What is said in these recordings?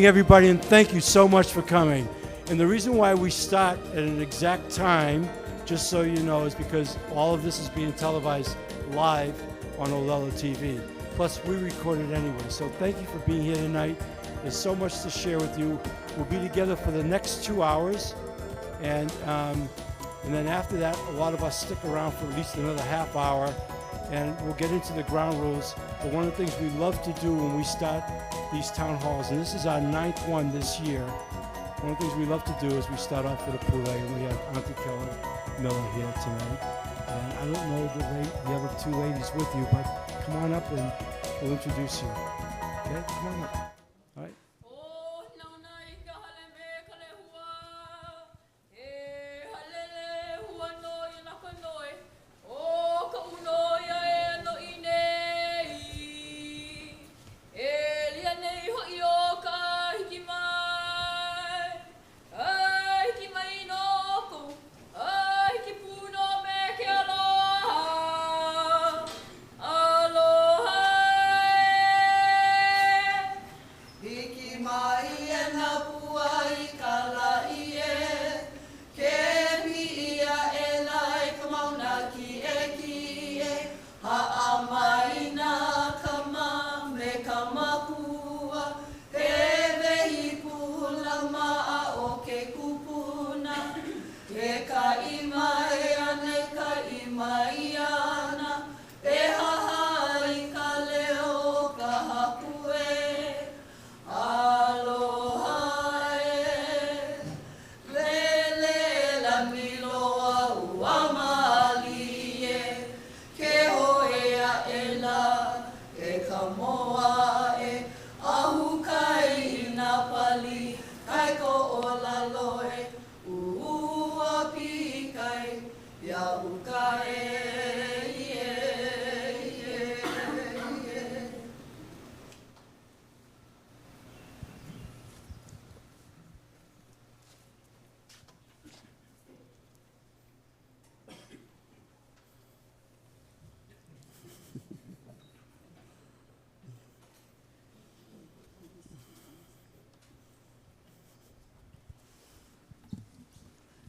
Everybody, and thank you so much for coming. And the reason why we start at an exact time, just so you know, is because all of this is being televised live on Hauʻula TV. Plus, we record it anyway. So thank you for being here tonight. There's so much to share with you. We'll be together for the next 2 hours. And then after that, a lot of us stick around for at least another half hour. And we'll get into the ground rules. But one of the things we love to do when we start these town halls, and this is our 9th one this year, one of the things we love to do is we start off with a pule, and we have Auntie Keller Miller here tonight. And I don't know the other two ladies with you, but come on up and we'll introduce you. Okay, come on up. All right.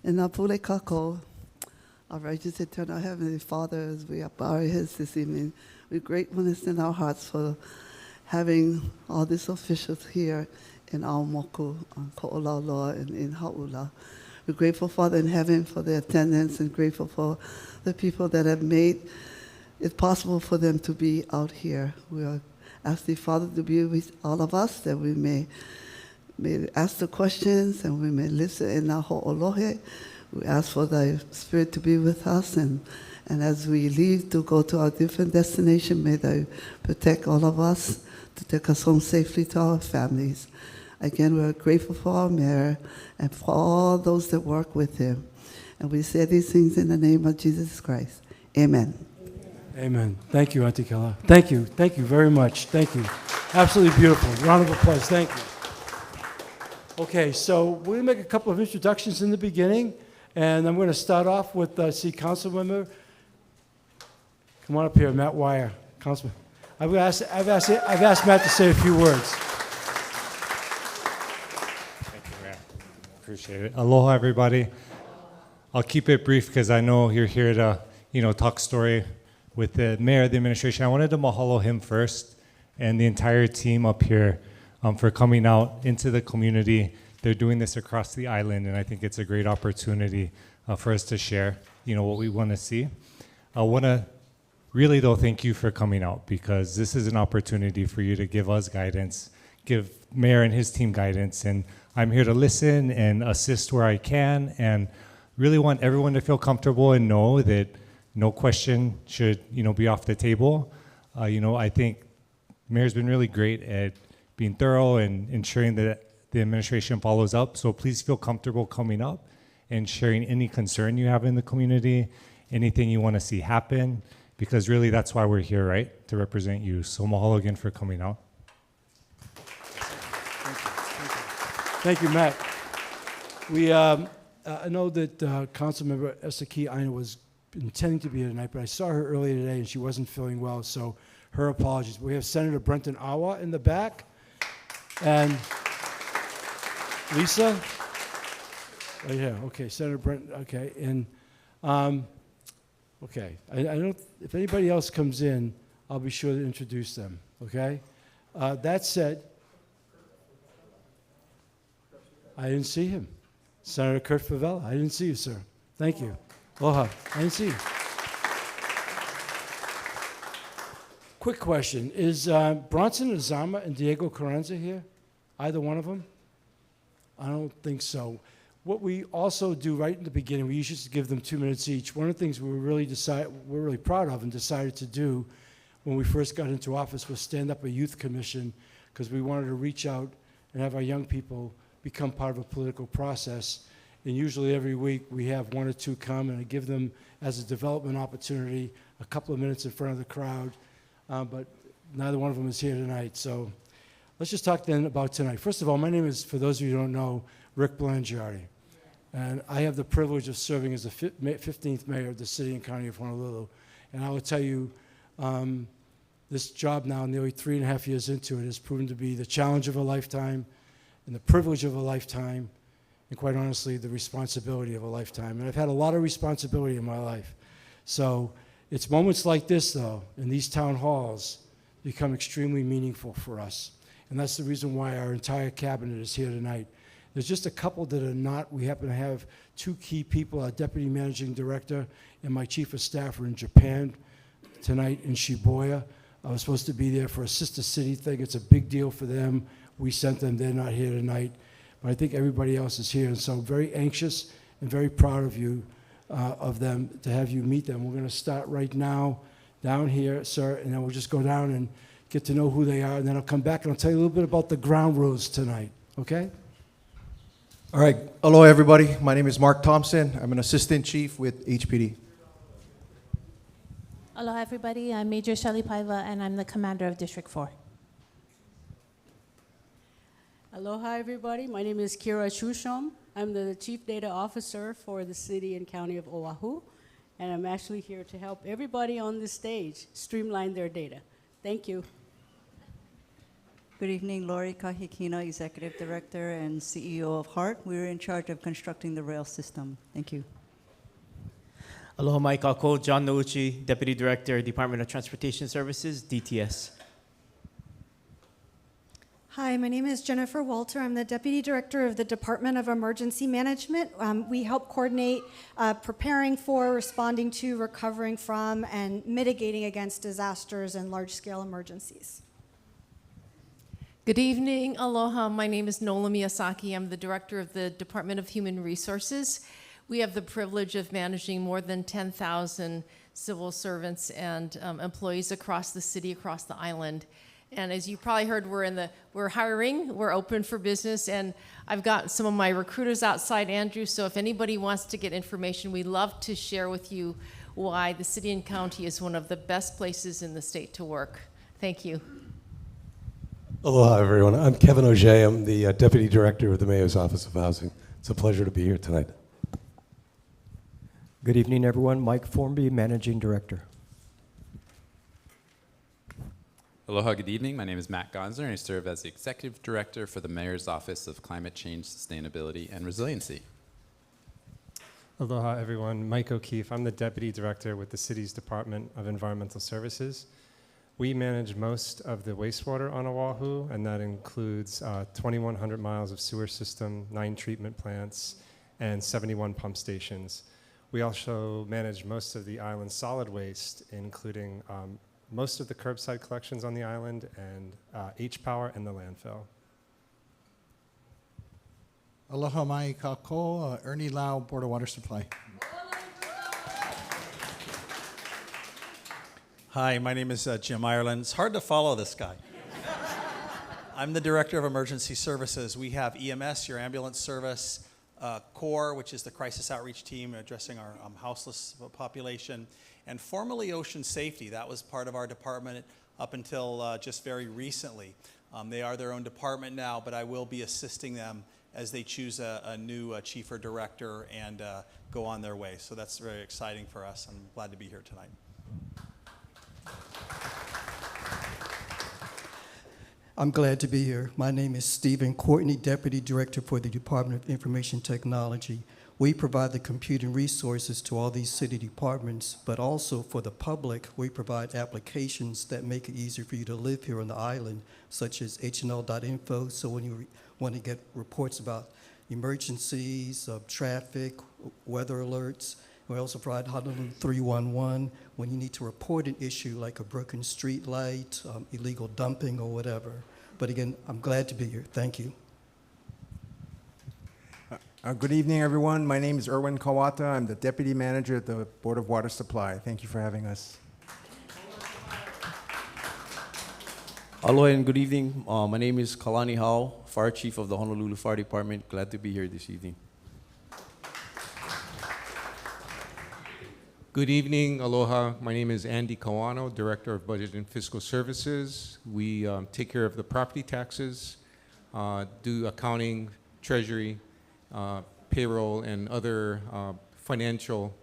In our pule kako, our righteous eternal Heavenly Father, as we bow our heads this evening, with gratefulness in our hearts for having all these officials here in our moku, on Ko'olauloa, and in Hauʻula. We're grateful, Father in heaven, for their attendance, and grateful for the people that have made it possible for them to be out here. We are asking, Father, to be with all of us, that we may ask the questions and we may listen in our ho'olohe. We ask for thy Spirit to be with us, and as we leave to go to our different destination, may thou protect all of us to take us home safely to our families. Again, we're grateful for our mayor and for all those that work with him. And we say these things in the name of Jesus Christ. Amen. Amen. Thank you, Auntie Keller. Thank you. Thank you very much. Thank you. Absolutely beautiful. Round of applause. Thank you. Okay, so we're going to make a couple of introductions in the beginning, and I'm going to start off with City Council member. Come on up here, Matt Wire, Councilman. I've asked Matt to say a few words. Thank you, Matt. Appreciate it. Aloha, everybody. I'll keep it brief because I know you're here to, talk story with the mayor, the administration. I wanted to mahalo him first and the entire team up here for coming out into the community. They're doing this across the island, and I think it's a great opportunity for us to share, what we want to see. I want to really, though, thank you for coming out, because this is an opportunity for you to give us guidance, give Mayor and his team guidance, and I'm here to listen and assist where I can, and really want everyone to feel comfortable and know that no question should, be off the table. I think Mayor's been really great at being thorough and ensuring that the administration follows up. So please feel comfortable coming up and sharing any concern you have in the community, anything you want to see happen, because really that's why we're here, right? To represent you. So mahalo again for coming out. Thank you, Matt. We, I know that Councilmember Esaki Aina was intending to be here tonight, but I saw her earlier today and she wasn't feeling well, so her apologies. We have Senator Brenton Awa in the back. And Lisa? Oh, yeah, okay, Senator Brent, okay, and, okay, I don't, if anybody else comes in, I'll be sure to introduce them, okay? That said, I didn't see him. Senator Kurt Favela, I didn't see you, sir. Thank you. Aloha, I didn't see you. Quick question, is Bronson Azama and Diego Carranza here? Either one of them? I don't think so. What we also do right in the beginning, we usually just give them 2 minutes each. One of the things we're really proud of and decided to do when we first got into office was stand up a youth commission, because we wanted to reach out and have our young people become part of a political process. And usually every week we have 1 or 2 come, and I give them as a development opportunity a couple of minutes in front of the crowd. But neither one of them is here tonight. So let's just talk then about tonight. First of all, my name is, for those of you who don't know, Rick Blangiardi. And I have the privilege of serving as the 15th mayor of the city and county of Honolulu. And I will tell you, this job now, nearly 3.5 years into it, has proven to be the challenge of a lifetime and the privilege of a lifetime, and quite honestly, the responsibility of a lifetime. And I've had a lot of responsibility in my life. So it's moments like this, though, in these town halls, become extremely meaningful for us. And that's the reason why our entire cabinet is here tonight. There's just a couple that are not. We happen to have 2 key people, our deputy managing director and my chief of staff are in Japan tonight in Shibuya. I was supposed to be there for a sister city thing. It's a big deal for them. We sent them. They're not here tonight. But I think everybody else is here. And so very anxious and very proud of you, of them, to have you meet them. We're going to start right now down here, sir, and then we'll just go down and get to know who they are. And then I'll come back and I'll tell you a little bit about the ground rules tonight, okay? All right. Hello, everybody. My name is Mark Thompson. I'm an assistant chief with HPD. Aloha, everybody. I'm Major Shelley Paiva, and I'm the commander of District 4. Aloha, everybody. My name is Kira Shushom. I'm the Chief Data Officer for the City and County of Oʻahu, and I'm actually here to help everybody on this stage streamline their data. Thank you. Good evening, Lori Kahikina, Executive Director and CEO of HART. We're in charge of constructing the rail system. Thank you. Aloha mai kākou, John Nouchi, Deputy Director, Department of Transportation Services, DTS. Hi, my name is Jennifer Walter. I'm the Deputy Director of the Department of Emergency Management. We help coordinate preparing for, responding to, recovering from, and mitigating against disasters and large-scale emergencies. Good evening, aloha. My name is Nola Miyasaki. I'm the Director of the Department of Human Resources. We have the privilege of managing more than 10,000 civil servants and employees across the city, across the island. And as you probably heard, we're hiring, we're open for business, and I've got some of my recruiters outside, Andrew, so if anybody wants to get information, we'd love to share with you why the city and county is one of the best places in the state to work. Thank you. Aloha, everyone. I'm Kevin O'Shea. I'm the Deputy Director of the Mayor's Office of Housing. It's a pleasure to be here tonight. Good evening, everyone. Mike Formby, Managing Director. Aloha, good evening. My name is Matt Gonzer, and I serve as the Executive Director for the Mayor's Office of Climate Change, Sustainability, and Resiliency. Aloha, everyone. Mike O'Keefe. I'm the Deputy Director with the city's Department of Environmental Services. We manage most of the wastewater on Oʻahu, and that includes 2,100 miles of sewer system, 9 treatment plants, and 71 pump stations. We also manage most of the island's solid waste, including most of the curbside collections on the island and H-Power and the landfill. Aloha mai kākou, Ernie Lau, Board of Water Supply. Hi, my name is Jim Ireland. It's hard to follow this guy. I'm the Director of Emergency Services. We have EMS, your ambulance service, CORE, which is the crisis outreach team addressing our houseless population, and formerly Ocean Safety. That was part of our department up until just very recently. They are their own department now, but I will be assisting them as they choose a new chief or director and go on their way. So that's very exciting for us. I'm glad to be here tonight. I'm glad to be here. My name is Stephen Courtney, Deputy Director for the Department of Information Technology. We provide the computing resources to all these city departments, but also for the public, we provide applications that make it easier for you to live here on the island, such as hnl.info. So when you want to get reports about emergencies, traffic, weather alerts. We also provide Honolulu 311 when you need to report an issue like a broken street light, illegal dumping, or whatever. But again, I'm glad to be here. Thank you. Good evening, everyone. My name is Erwin Kawata. I'm the Deputy Manager at the Board of Water Supply. Thank you for having us. Aloha and good evening. My name is Kalani Hau, Fire Chief of the Honolulu Fire Department. Glad to be here this evening. Good evening, aloha. My name is Andy Kawano, Director of Budget and Fiscal Services. We take care of the property taxes, do accounting, treasury, payroll, and other financial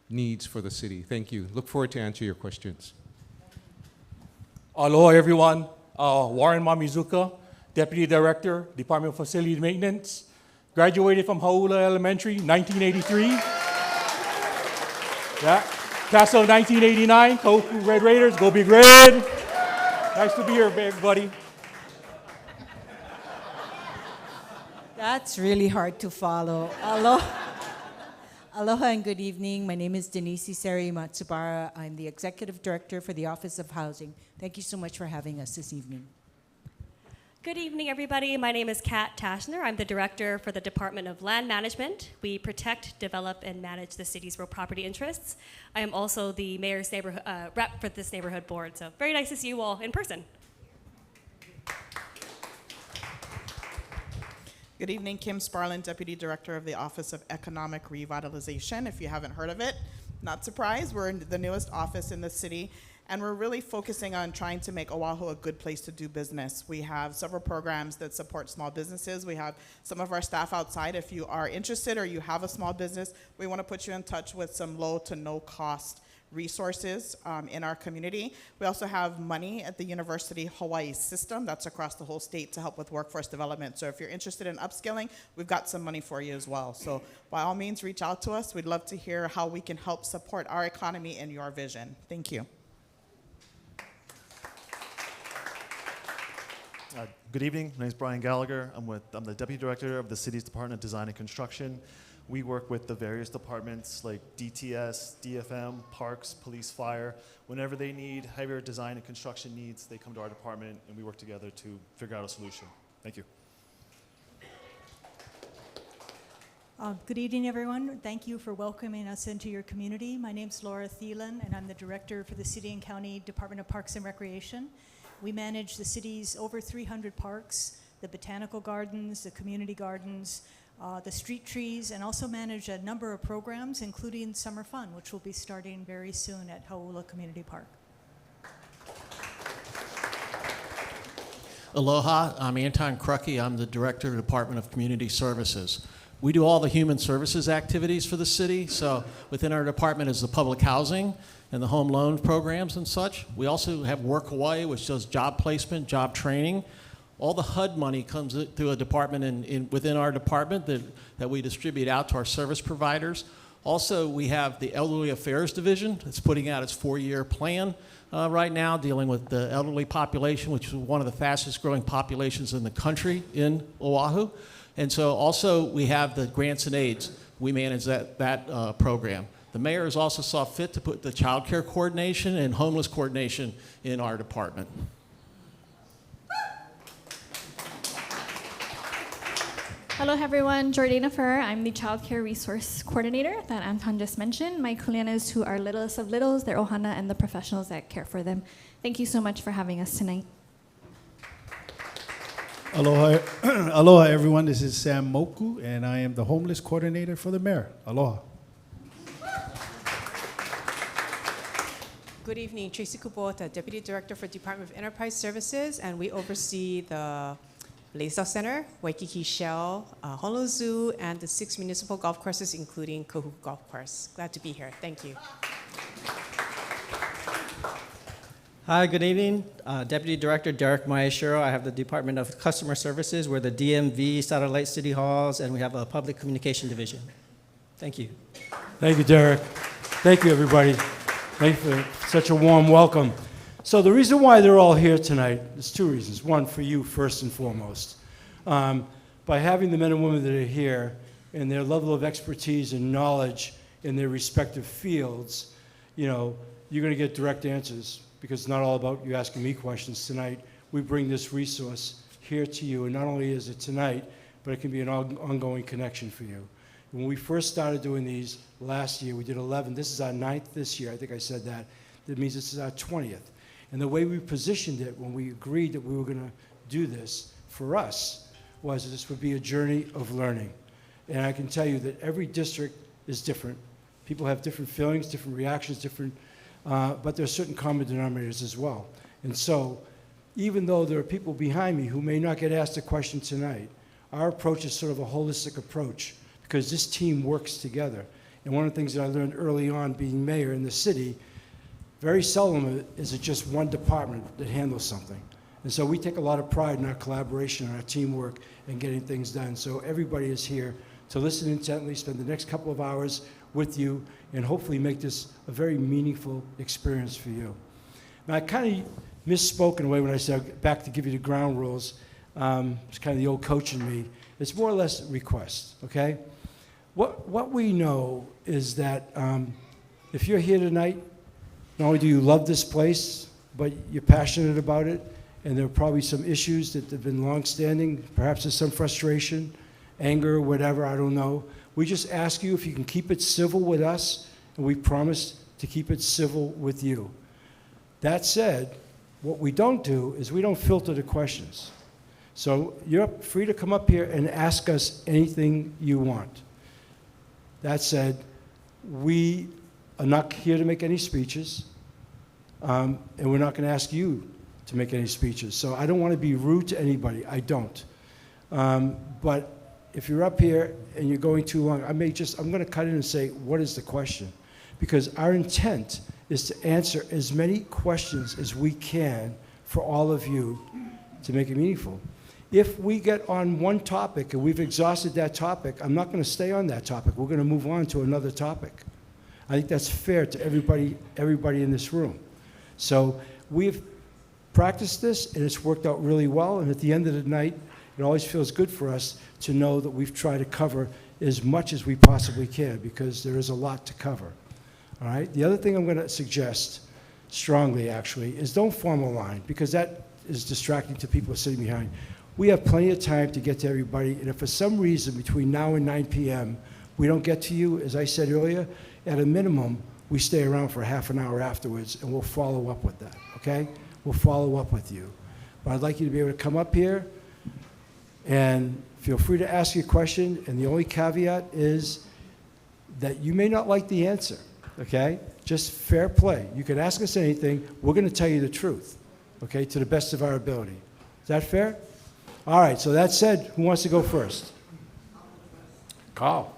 needs for the city. Thank you. Look forward to answer your questions. Aloha, everyone. Warren Mamizuka, Deputy Director, Department of Facility Maintenance. Graduated from Hauʻula Elementary, 1983. Yeah. Class of 1989, Koku Red Raiders, go Big Red. Nice to be here, everybody. That's really hard to follow. Aloha and good evening. My name is Denise Seri Matsubara. I'm the Executive Director for the Office of Housing. Thank you so much for having us this evening. Good evening, everybody. My name is Kat Tashner. I'm the Director for the Department of Land Management. We protect, develop, and manage the city's real property interests. I am also the mayor's neighborhood rep for this neighborhood board, so very nice to see you all in person. Good evening, Kim Sparlin, Deputy Director of the Office of Economic Revitalization. If you haven't heard of it, not surprised, we're in the newest office in the city, and we're really focusing on trying to make Oahu a good place to do business. We have several programs that support small businesses. We have some of our staff outside. If you are interested or you have a small business, we want to put you in touch with some low to no cost resources in our community. We also have money at the University Hawaii system that's across the whole state to help with workforce development. So if you're interested in upskilling, we've got some money for you as well. So by all means, reach out to us. We'd love to hear how we can help support our economy and your vision. Thank you. Good evening. My name is Brian Gallagher. I'm the Deputy Director of the City's Department of Design and Construction. We work with the various departments like DTS, DFM, Parks, Police, Fire. Whenever they need heavier design and construction needs, they come to our department and we work together to figure out a solution. Thank you. Good evening, everyone. Thank you for welcoming us into your community. My name is Laura Thielen, and I'm the Director for the City and County Department of Parks and Recreation. We manage the city's over 300 parks, the botanical gardens, the community gardens, the street trees, and also manage a number of programs, including Summer Fun, which will be starting very soon at Hauʻula Community Park. Aloha, I'm Anton Krucky. I'm the Director of the Department of Community Services. We do all the human services activities for the city. So within our department is the public housing and the home loan programs and such. We also have Work Hawaii, which does job placement, job training. All the HUD money comes through a department within our department that we distribute out to our service providers. Also, we have the Elderly Affairs Division that's putting out its 4-year plan right now, dealing with the elderly population, which is one of the fastest growing populations in the country in Oahu. And so also we have the grants and aids. We manage that program. The mayor has also saw fit to put the child care coordination and homeless coordination in our department. Hello everyone, Jordana Ferrer. I'm the Child Care Resource Coordinator that Anton just mentioned. My kuleanas who are littlest of littles, their ohana, and the professionals that care for them. Thank you so much for having us tonight. Aloha, aloha everyone. This is Sam Moku, and I am the Homeless Coordinator for the Mayor. Aloha. Good evening, Tracy Kubota, Deputy Director for Department of Enterprise Services, and we oversee the Blaisdell Center, Waikiki Shell, Honolulu Zoo, and the 6 municipal golf courses, including Kohu Golf Course. Glad to be here. Thank you. Hi, good evening. Deputy Director Derek Maeshiro. I have the Department of Customer Services. We're the DMV, Satellite City Halls, and we have a Public Communication Division. Thank you. Thank you, Derek. Thank you, everybody. Thank you for such a warm welcome. So the reason why they're all here tonight, there's two reasons. One, for you first and foremost. By having the men and women that are here and their level of expertise and knowledge in their respective fields, you know, you're going to get direct answers, because it's not all about you asking me questions tonight. We bring this resource here to you, and not only is it tonight, but it can be an ongoing connection for you. When we first started doing these last year, we did 11. This is our 9th this year. I think I said that. That means this is our 20th. And the way we positioned it when we agreed that we were going to do this for us was this would be a journey of learning. And I can tell you that every district is different. People have different feelings, different reactions, different, but there are certain common denominators as well. And so, even though there are people behind me who may not get asked a question tonight, our approach is sort of a holistic approach, because this team works together. And one of the things that I learned early on being mayor in the city, very seldom is it just one department that handles something. And so we take a lot of pride in our collaboration and our teamwork and getting things done. So everybody is here to listen intently, spend the next couple of hours with you, and hopefully make this a very meaningful experience for you. Now, I kind of misspoke in a way when I said back to give you the ground rules. It's kind of the old coach in me. It's more or less a request, okay? What we know is that if you're here tonight, not only do you love this place, but you're passionate about it, and there are probably some issues that have been long-standing. Perhaps there's some frustration, anger, whatever, I don't know. We just ask you if you can keep it civil with us, and we promise to keep it civil with you. That said, what we don't do is we don't filter the questions. So you're free to come up here and ask us anything you want. That said, we are not here to make any speeches, and we're not going to ask you to make any speeches. So I don't want to be rude to anybody. I don't. But if you're up here and you're going too long, I'm going to cut in and say, what is the question? Because our intent is to answer as many questions as we can for all of you to make it meaningful. If we get on one topic and we've exhausted that topic, I'm not going to stay on that topic. We're going to move on to another topic. I think that's fair to everybody in this room. So we've practiced this, and it's worked out really well. And at the end of the night, it always feels good for us to know that we've tried to cover as much as we possibly can, because there is a lot to cover. All right? The other thing I'm going to suggest, strongly actually, is don't form a line, because that is distracting to people sitting behind. We have plenty of time to get to everybody, and if for some reason between now and 9 p.m. we don't get to you, as I said earlier, at a minimum, we stay around for half an hour afterwards, and we'll follow up with that, okay? We'll follow up with you. But I'd like you to be able to come up here and feel free to ask your question, and the only caveat is that you may not like the answer, okay? Just fair play. You can ask us anything. We're going to tell you the truth, okay, to the best of our ability. Is that fair? All right, so that said, who wants to go first? Carl.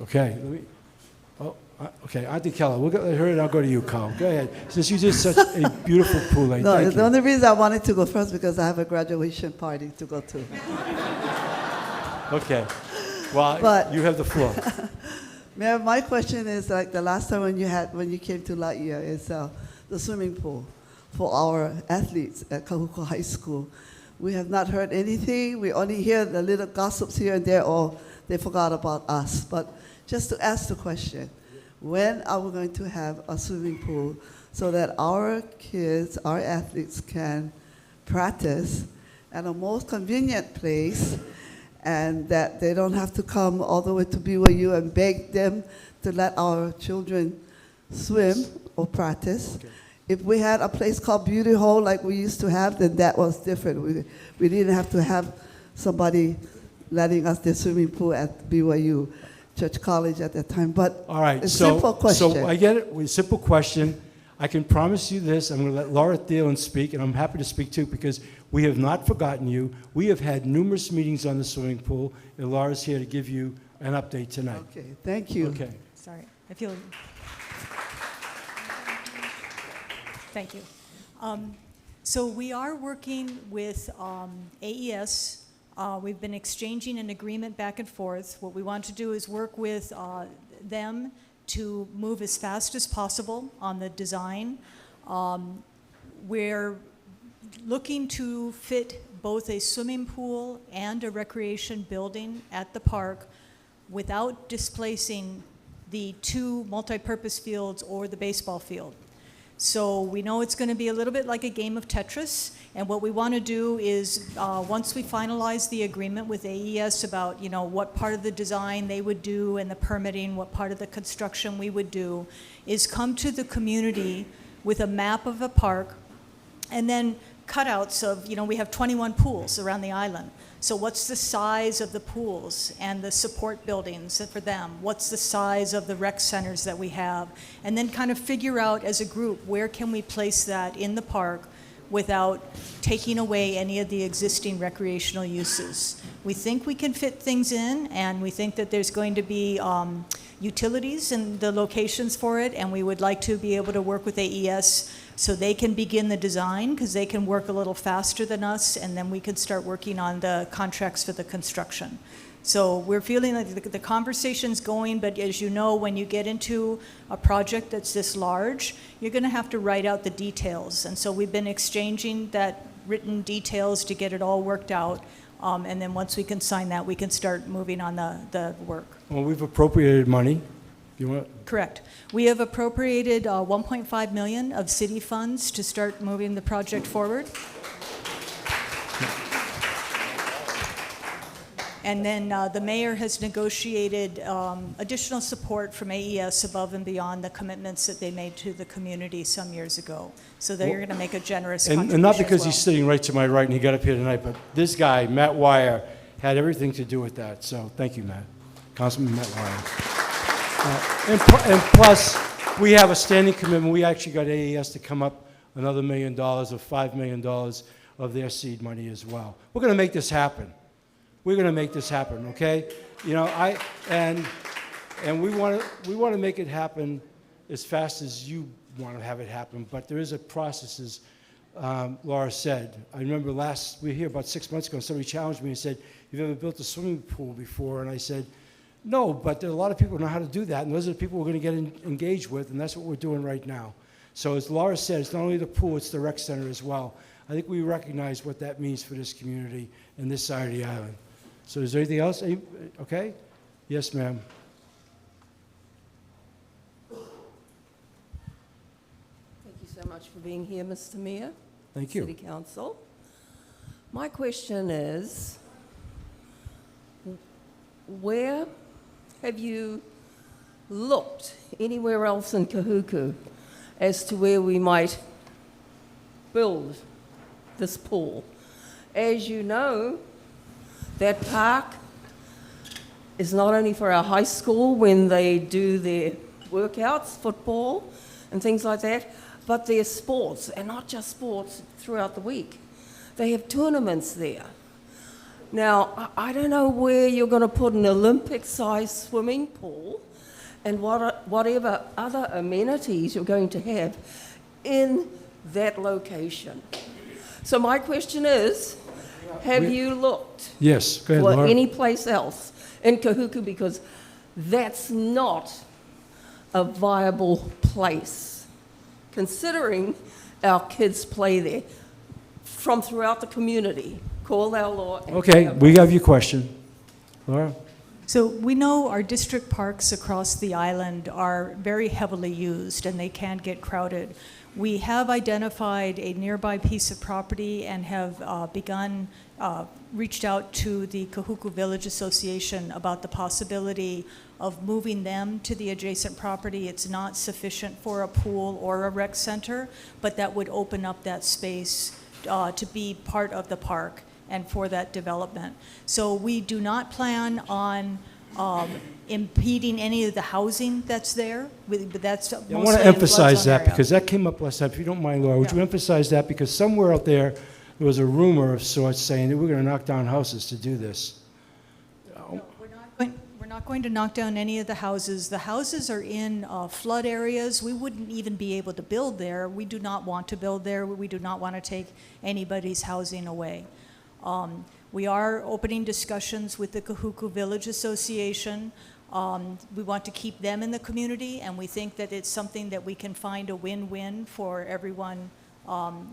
Okay, okay, Auntie Keller, we'll let her and I'll go to you, Carl. Go ahead. Since you did such a beautiful pool, No, the only reason I wanted to go first because I have a graduation party to go to. Okay. Well, but, you have the floor. Mayor, my question is like the last time when you came to Laia is the swimming pool for our athletes at Kahuku High School. We have not heard anything. We only hear the little gossips here and there, or they forgot about us. But just to ask the question, when are we going to have a swimming pool so that our kids, our athletes can practice at a most convenient place, and that they don't have to come all the way to BYU and beg them to let our children swim or practice? Okay. If we had a place called Beauty Hole like we used to have, then that was different. We didn't have to have somebody letting us the swimming pool at BYU Church College at that time. But all right, a simple question. So I get it. With a simple question. I can promise you this. I'm going to let Laura Thielen speak, and I'm happy to speak too, because we have not forgotten you. We have had numerous meetings on the swimming pool, and Laura's here to give you an update tonight. Okay, thank you. Okay. Sorry, I feel. Thank you. So we are working with AES. We've been exchanging an agreement back and forth. What we want to do is work with them to move as fast as possible on the design. We're looking to fit both a swimming pool and a recreation building at the park without displacing the two multipurpose fields or the baseball field. So we know it's going to be a little bit like a game of Tetris, and what we want to do is once we finalize the agreement with AES about what part of the design they would do and the permitting, what part of the construction we would do, is come to the community with a map of a park and then cutouts of, we have 21 pools around the island. So what's the size of the pools and the support buildings for them? What's the size of the rec centers that we have? And then kind of figure out as a group, where can we place that in the park without taking away any of the existing recreational uses? We think we can fit things in, and we think that there's going to be utilities and the locations for it, and we would like to be able to work with AES so they can begin the design, because they can work a little faster than us, and then we can start working on the contracts for the construction. So we're feeling like the conversation's going, but as you know, when you get into a project that's this large, you're going to have to write out the details. And so we've been exchanging that written details to get it all worked out. And then once we can sign that, we can start moving on the work. Well, we've appropriated money. You want? Correct. We have appropriated $1.5 million of city funds to start moving the project forward. And then the mayor has negotiated additional support from AES above and beyond the commitments that they made to the community some years ago. So they're going to make a generous contribution. And not because as well. he's sitting right to my right and he got up here tonight, but this guy, Matt Wire, had everything to do with that. So thank you, Matt. Councilman Matt Wire. And plus, we have a standing commitment. We actually got AES to come up another $1 million or $5 million of their seed money as well. We're going to make this happen. We're going to make this happen, okay? And we want to make it happen as fast as you want to have it happen. But there is a process, as Laura said. I remember we were here about 6 months ago. Somebody challenged me and said, "You've ever built a swimming pool before?" And I said, "No, but there are a lot of people who know how to do that, and those are the people we're going to get engaged with, and that's what we're doing right now." So as Laura said, it's not only the pool, it's the rec center as well. I think we recognize what that means for this community and this side of the island. So is there anything else? Okay? Yes, ma'am. Thank you so much for being here, Mr. Mayor. Thank you. City Council. My question is, where have you looked anywhere else in Kahuku as to where we might build this pool? As you know, that park is not only for our high school when they do their workouts, football and things like that, but their sports, and not just sports, throughout the week. They have tournaments there. Now, I don't know where you're going to put an Olympic-sized swimming pool and whatever other amenities you're going to have in that location. So my question is, have you looked Yes, go ahead, for Laura. any place else in Kahuku? Because that's not a viable place, considering our kids play there from throughout the community. Call our law. And Okay, we have your question. Laura? So we know our district parks across the island are very heavily used and they can get crowded. We have identified a nearby piece of property and have reached out to the Kahuku Village Association about the possibility of moving them to the adjacent property. It's not sufficient for a pool or a rec center, but that would open up that space to be part of the park and for that development. So we do not plan on impeding any of the housing that's there. But that's I mostly want to in emphasize flood zone that area. because that came up last time. If you don't mind, Laura, would you emphasize that? Because somewhere out there was a rumor of sorts saying that we're going to knock down houses to do this. We're not going to knock down any of the houses. The houses are in flood areas. We wouldn't even be able to build there. We do not want to build there. We do not want to take anybody's housing away. We are opening discussions with the Kahuku Village Association. We want to keep them in the community, and we think that it's something that we can find a win-win for everyone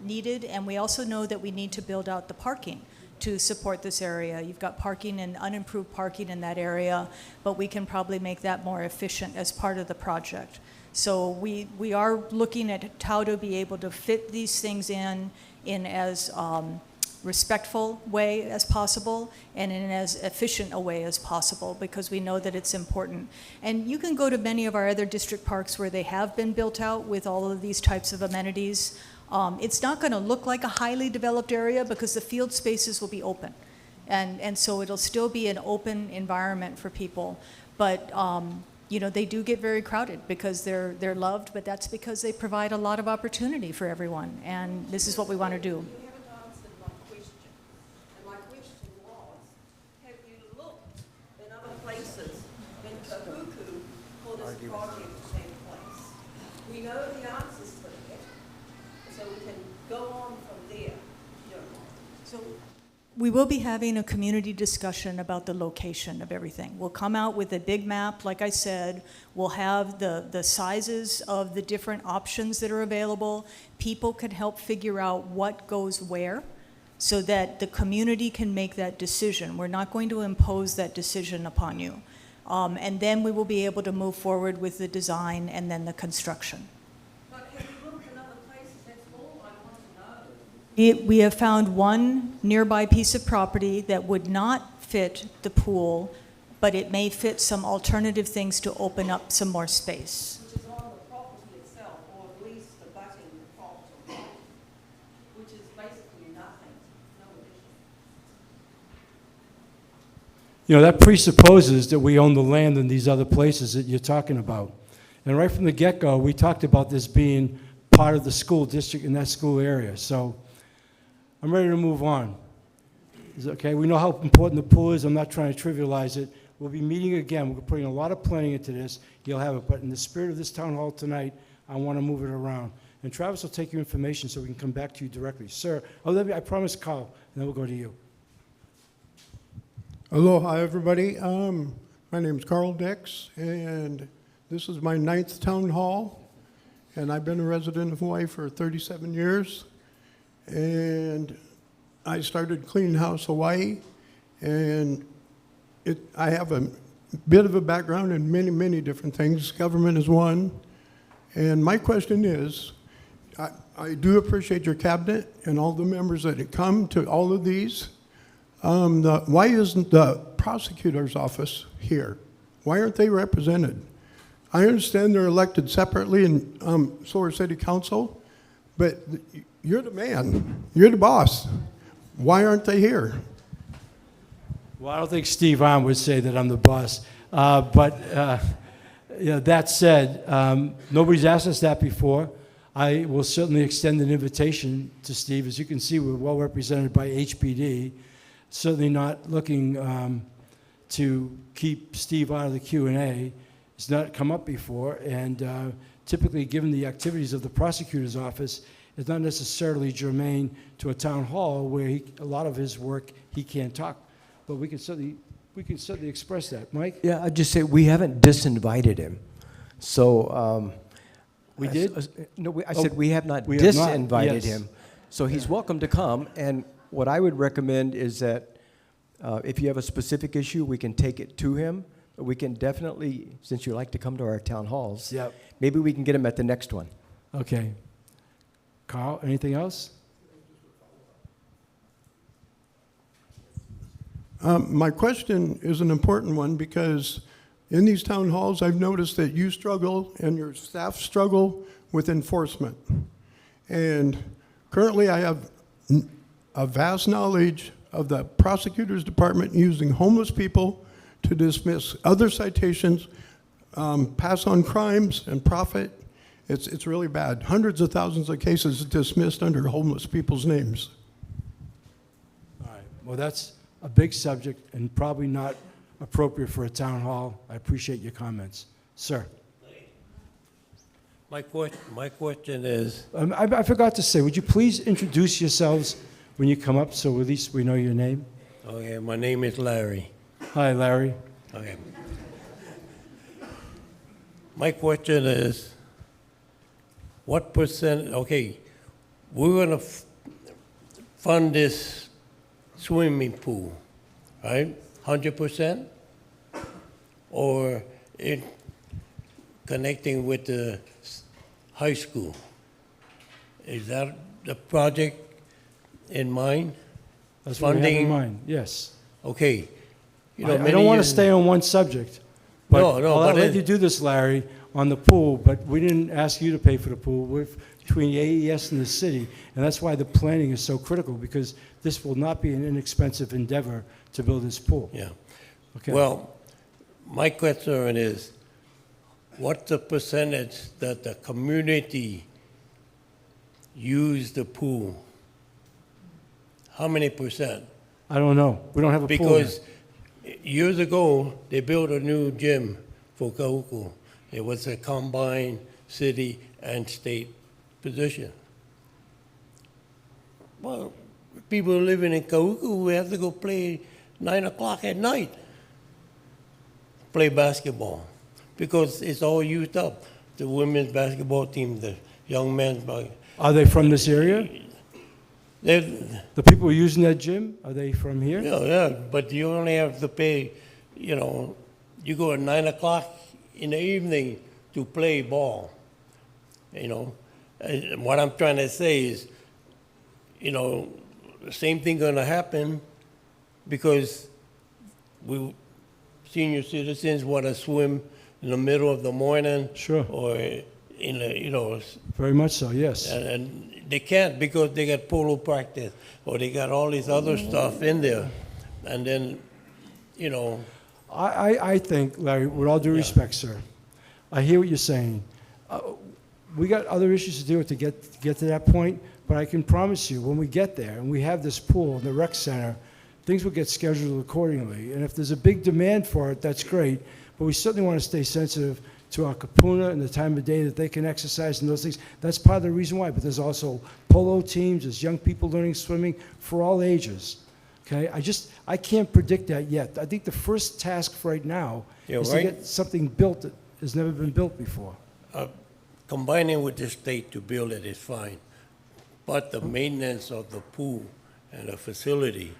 needed. And we also know that we need to build out the parking to support this area. You've got parking and unimproved parking in that area, but we can probably make that more efficient as part of the project. So we are looking at how to be able to fit these things in as respectful way as possible and in as efficient a way as possible, because we know that it's important. And you can go to many of our other district parks where they have been built out with all of these types of amenities. It's not going to look like a highly developed area because the field spaces will be open. And so it'll still be an open environment for people. But you know, they do get very crowded because they're loved, but that's because they provide a lot of opportunity for everyone. And this is what we want to do. We know the answers to it, so we can go on from there. So we will be having a community discussion about the location of everything. We'll come out with a big map, like I said. We'll have the sizes of the different options that are available. People can help figure out what goes where so that the community can make that decision. We're not going to impose that decision upon you. And then we will be able to move forward with the design and then the construction. But have you looked at other places? That's all I want to know. We have found one nearby piece of property that would not fit the pool, but it may fit some alternative things to open up some more space. Which is on the property itself, or at least abutting the property, which is basically nothing, no addition. You know, that presupposes that we own the land in these other places that you're talking about. And right from the get-go, we talked about this being part of the school district in that school area. So I'm ready to move on. Is it okay? We know how important the pool is. I'm not trying to trivialize it. We'll be meeting again. We're putting a lot of planning into this. You'll have it. But in the spirit of this town hall tonight, I want to move it around. And Travis will take your information so we can come back to you directly. Sir, I promise Carl, and then we'll go to you. Aloha, everybody. My name is Carl Dix, and this is my 9th town hall, and I've been a resident of Hawaii for 37 years. And I started Clean House Hawaii, and I have a bit of a background in many, many different things. Government is one. And my question is, I do appreciate your cabinet and all the members that come to all of these. Why isn't the prosecutor's office here? Why aren't they represented? I understand they're elected separately in Solar City Council, but you're the man. You're the boss. Why aren't they here? Well, I don't think Steve Arm would say that I'm the boss. But you know, that said, nobody's asked us that before. I will certainly extend an invitation to Steve. As you can see, we're well represented by HPD. Certainly not looking to keep Steve out of the Q&A. It's not come up before, and typically, given the activities of the prosecutor's office, it's not necessarily germane to a town hall where a lot of his work he can't talk. But we can certainly express that. Mike? Yeah, I'd just say we haven't disinvited him. So we did? I said we have not we have not, disinvited yes. him. So he's welcome to come. And what I would recommend is that if you have a specific issue, we can take it to him. We can definitely, since you like to come to our town halls, Yep. maybe we can get him at the next one. Okay. Carl, anything else? My question is an important one because in these town halls, I've noticed that you struggle and your staff struggle with enforcement. And currently I have a vast knowledge of the prosecutor's department using homeless people to dismiss other citations, pass on crimes and profit. It's really bad. Hundreds of thousands of cases dismissed under homeless people's names. All right. Well, that's a big subject and probably not appropriate for a town hall. I appreciate your comments. Sir. My question is, I forgot to say, would you please introduce yourselves when you come up so at least we know your name? okay, my name is Larry. Hi, Larry. Okay. My question is, what percent, okay, we're gonna fund this swimming pool, right? 100%? Or it connecting with the high school? Is that the project in mind? That's what we have in mind, yes. Okay. You know, I many don't want to years- stay on one subject, but No, no, I'll but let it- you do this, Larry, on the pool, but we didn't ask you to pay for the pool. We're between the AES and the city, and that's why the planning is so critical, because this will not be an inexpensive endeavor to build this pool. Yeah. Okay. Well, my concern is, what's the percentage that the community use the pool? How many percent? I don't know. We don't have a pool Because yet. years ago, they built a new gym for Kahuku. It was a combined city and state position. Well, people living in Kahuku, we have to go play 9 o'clock at night, play basketball, because it's all used up. The women's basketball team, the young men's. Are they from this area? The people using that gym, are they from here? Yeah, but you only have to pay, you know, you go at 9 o'clock in the evening to play ball, you know. And what I'm trying to say is, you know, the same thing gonna happen because we, senior citizens want to swim in the middle of the morning. Sure. Or in the, you know. Very much so, yes. And they can't because they got polo practice or they got all this other stuff in there. And then, you know. I think, Larry, with all due respect, sir, I hear what you're saying. We got other issues to deal with to get to that point, but I can promise you, when we get there and we have this pool in the rec center, things will get scheduled accordingly. And if there's a big demand for it, that's great, but we certainly want to stay sensitive to our kapuna and the time of day that they can exercise and those things. That's part of the reason why, but there's also polo teams, there's young people learning swimming for all ages. Okay, I can't predict that yet. I think the first task for right now is to get something built that has never been built before. Combining with the state to build it is fine, but the maintenance of the pool and the facility,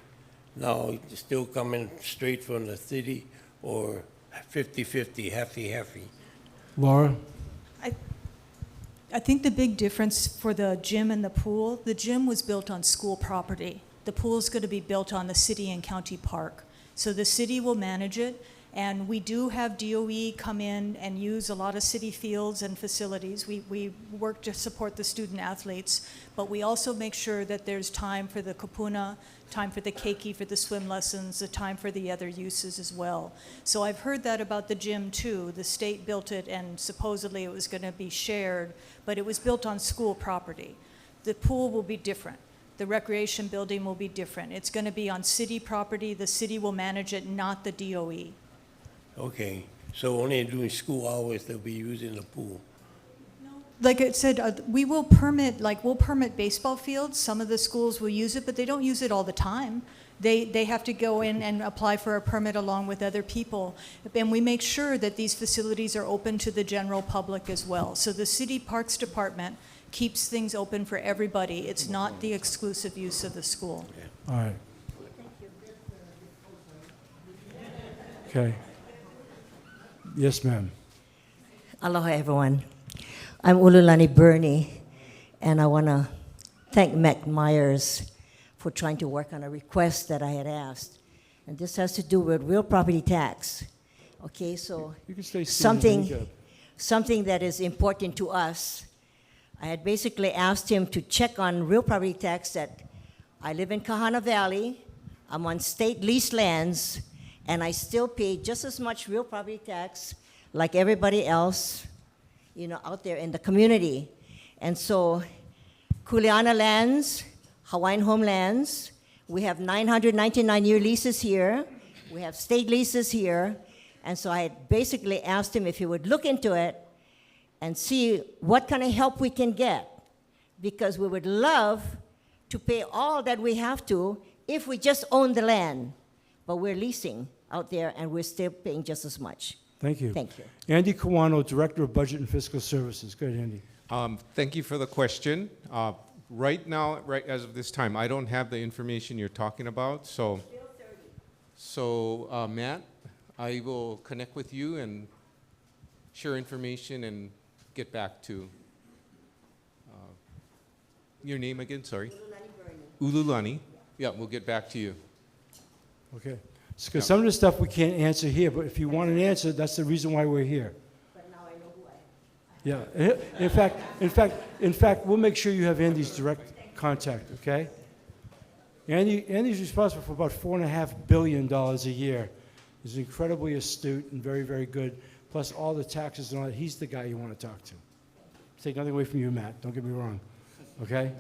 now it's still coming straight from the city or 50-50, halfy. Laura? I think the big difference for the gym and the pool, the gym was built on school property. The pool is going to be built on the city and county park. So the city will manage it, and we do have DOE come in and use a lot of city fields and facilities. We work to support the student athletes, but we also make sure that there's time for the kapuna, time for the keiki, for the swim lessons, the time for the other uses as well. So I've heard that about the gym too. The state built it and supposedly it was going to be shared, but it was built on school property. The pool will be different. The recreation building will be different. It's going to be on city property. The city will manage it, not the DOE. Okay, so only during school hours they'll be using the pool. Like I said, we'll permit baseball fields. Some of the schools will use it, but they don't use it all the time. They have to go in and apply for a permit along with other people. And we make sure that these facilities are open to the general public as well. So the city parks department keeps things open for everybody. It's not the exclusive use of the school. All right. Okay. Yes, ma'am. Aloha, everyone. I'm Ululani Bernie, and I want to thank Mac Myers for trying to work on a request that I had asked. And this has to do with real property tax. Okay, so you can stay seated. something that is important to us. I had basically asked him to check on real property tax that I live in Kahana Valley, I'm on state leased lands, and I still pay just as much real property tax like everybody else, you know, out there in the community. And so, Kuleana lands, Hawaiian homelands, we have 999-year leases here. We have state leases here, and so I had basically asked him if he would look into it and see what kind of help we can get, because we would love to pay all that we have to if we just own the land, but we're leasing out there and we're still paying just as much. Thank you. Thank you. Andy Kawano, Director of Budget and Fiscal Services. Go ahead, Andy. Thank you for the question. Right now, right as of this time, I don't have the information you're talking about. So, Matt, I will connect with you and share information and get back to your name again. Sorry. Ululani. Yeah, we'll get back to you. Okay. Because some of the stuff we can't answer here, but if you want an answer, that's the reason why we're here. But now I know who I am. Yeah. In fact, we'll make sure you have Andy's direct contact. Okay. Andy's responsible for about $4.5 billion a year. He's incredibly astute and very, very good. Plus all the taxes and all that. He's the guy you want to talk to. Take nothing away from you, Matt. Don't get me wrong. Okay,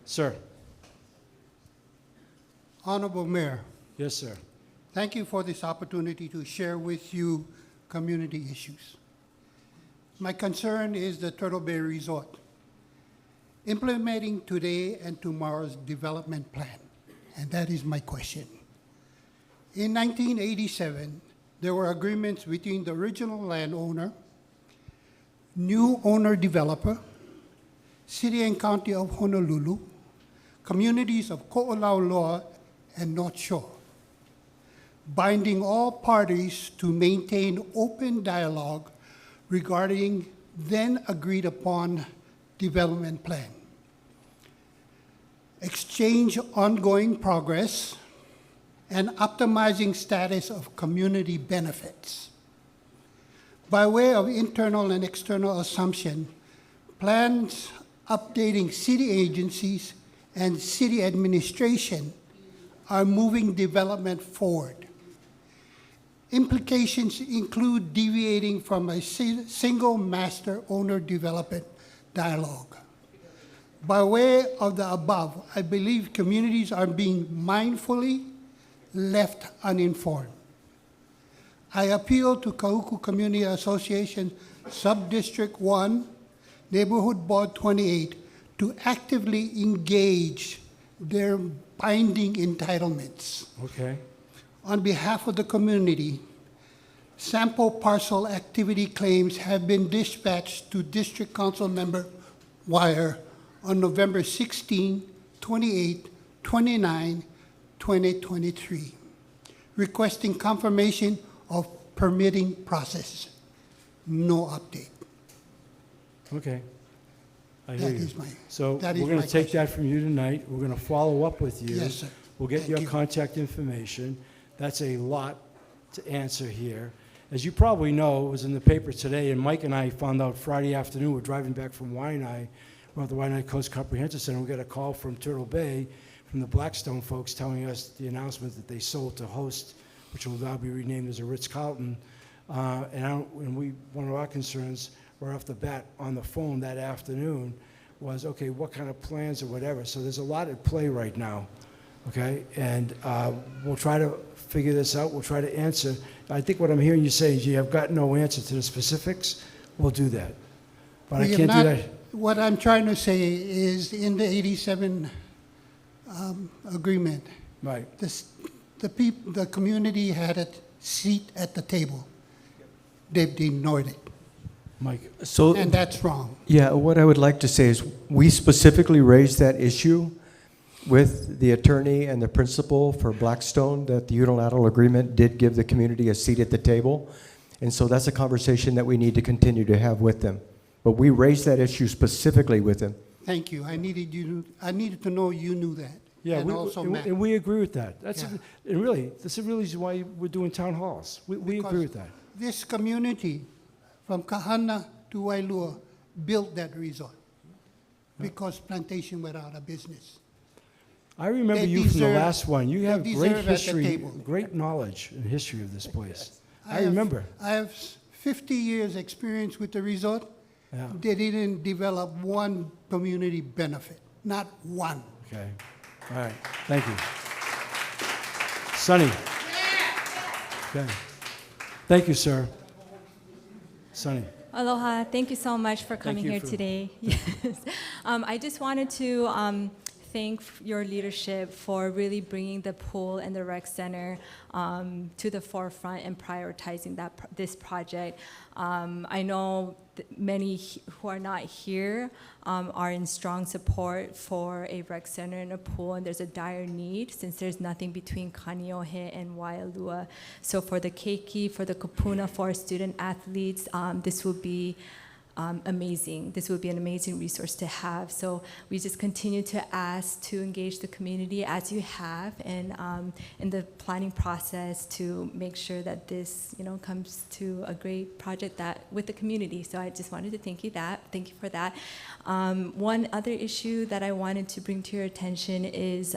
sir. Honorable Mayor, Yes, sir. thank you for this opportunity to share with you community issues. My concern is the Turtle Bay Resort. Implementing today and tomorrow's development plan, and that is my question. In 1987, there were agreements between the original landowner, new owner-developer, City and County of Honolulu, communities of Koʻolauloa and North Shore, binding all parties to maintain open dialogue regarding then agreed upon development plan, exchange ongoing progress, and optimizing status of community benefits. By way of internal and external assumption, plans updating city agencies and city administration are moving development forward. Implications include deviating from a single master owner development dialogue. By way of the above, I believe communities are being mindfully left uninformed. I appeal to Kahuku Community Association Subdistrict 1, Neighborhood Board 28, to actively engage their binding entitlements. Okay. On behalf of the community, sample parcel activity claims have been dispatched to District Council Member Wire on November 16, 28, 29, 2023, requesting confirmation of permitting process. No update. Okay. I hear That you. is my- So that we're is going my to take question. that from you tonight. We're going to follow up with you. Yes, sir. We'll get Thank your you. contact information. That's a lot to answer here. As you probably know, it was in the paper today, and Mike and I found out Friday afternoon, we're driving back from Waianae, we're at the Waianae Coast Comprehensive Center, we got a call from Turtle Bay, from the Blackstone folks telling us the announcement that they sold to Host, which will now be renamed as a Ritz-Carlton. One of our concerns right off the bat on the phone that afternoon was, okay, what kind of plans or whatever. So there's a lot at play right now, okay? And we'll try to figure this out. We'll try to answer. I think what I'm hearing you say is you have got no answer to the specifics. We'll do that. But I We have can't do not- that. What I'm trying to say is in the 87 agreement, Right. the community had a seat at the table. They've ignored it, Mike. So, and that's wrong. yeah, what I would like to say is we specifically raised that issue with the attorney and the principal for Blackstone, that the unilateral agreement did give the community a seat at the table. And so that's a conversation that we need to continue to have with them. But we raised that issue specifically with them. Thank you. I needed to know you knew that. Yeah, and also Matt. and we agree with that. That's Yeah. and really, this is really why we're doing town halls. We agree with that. This community, from Kahana to Wailua, built that resort because plantation went out of business. I remember They you from the deserve- last one. You they have deserve great at the history, table. great knowledge and history of this place. I have- remember. I have 50 years experience with the resort. Yeah. They didn't develop one community benefit, not one. Okay. All right. Thank you. Sonny. Okay. Thank you, sir. Sonny. Aloha. Thank you so much for coming you here for- today. Yes. I just wanted to thank your leadership for really bringing the pool and the rec center to the forefront and prioritizing this project. I know many who are not here are in strong support for a rec center and a pool, and there's a dire need since there's nothing between Kaneohe and Waialua. So for the keiki, for the kupuna, for our student athletes, this will be amazing. This would be an amazing resource to have. So we just continue to ask to engage the community as you have, and in the planning process to make sure that this, comes to a great project that with the community. So I just wanted to thank you for that. One other issue that I wanted to bring to your attention is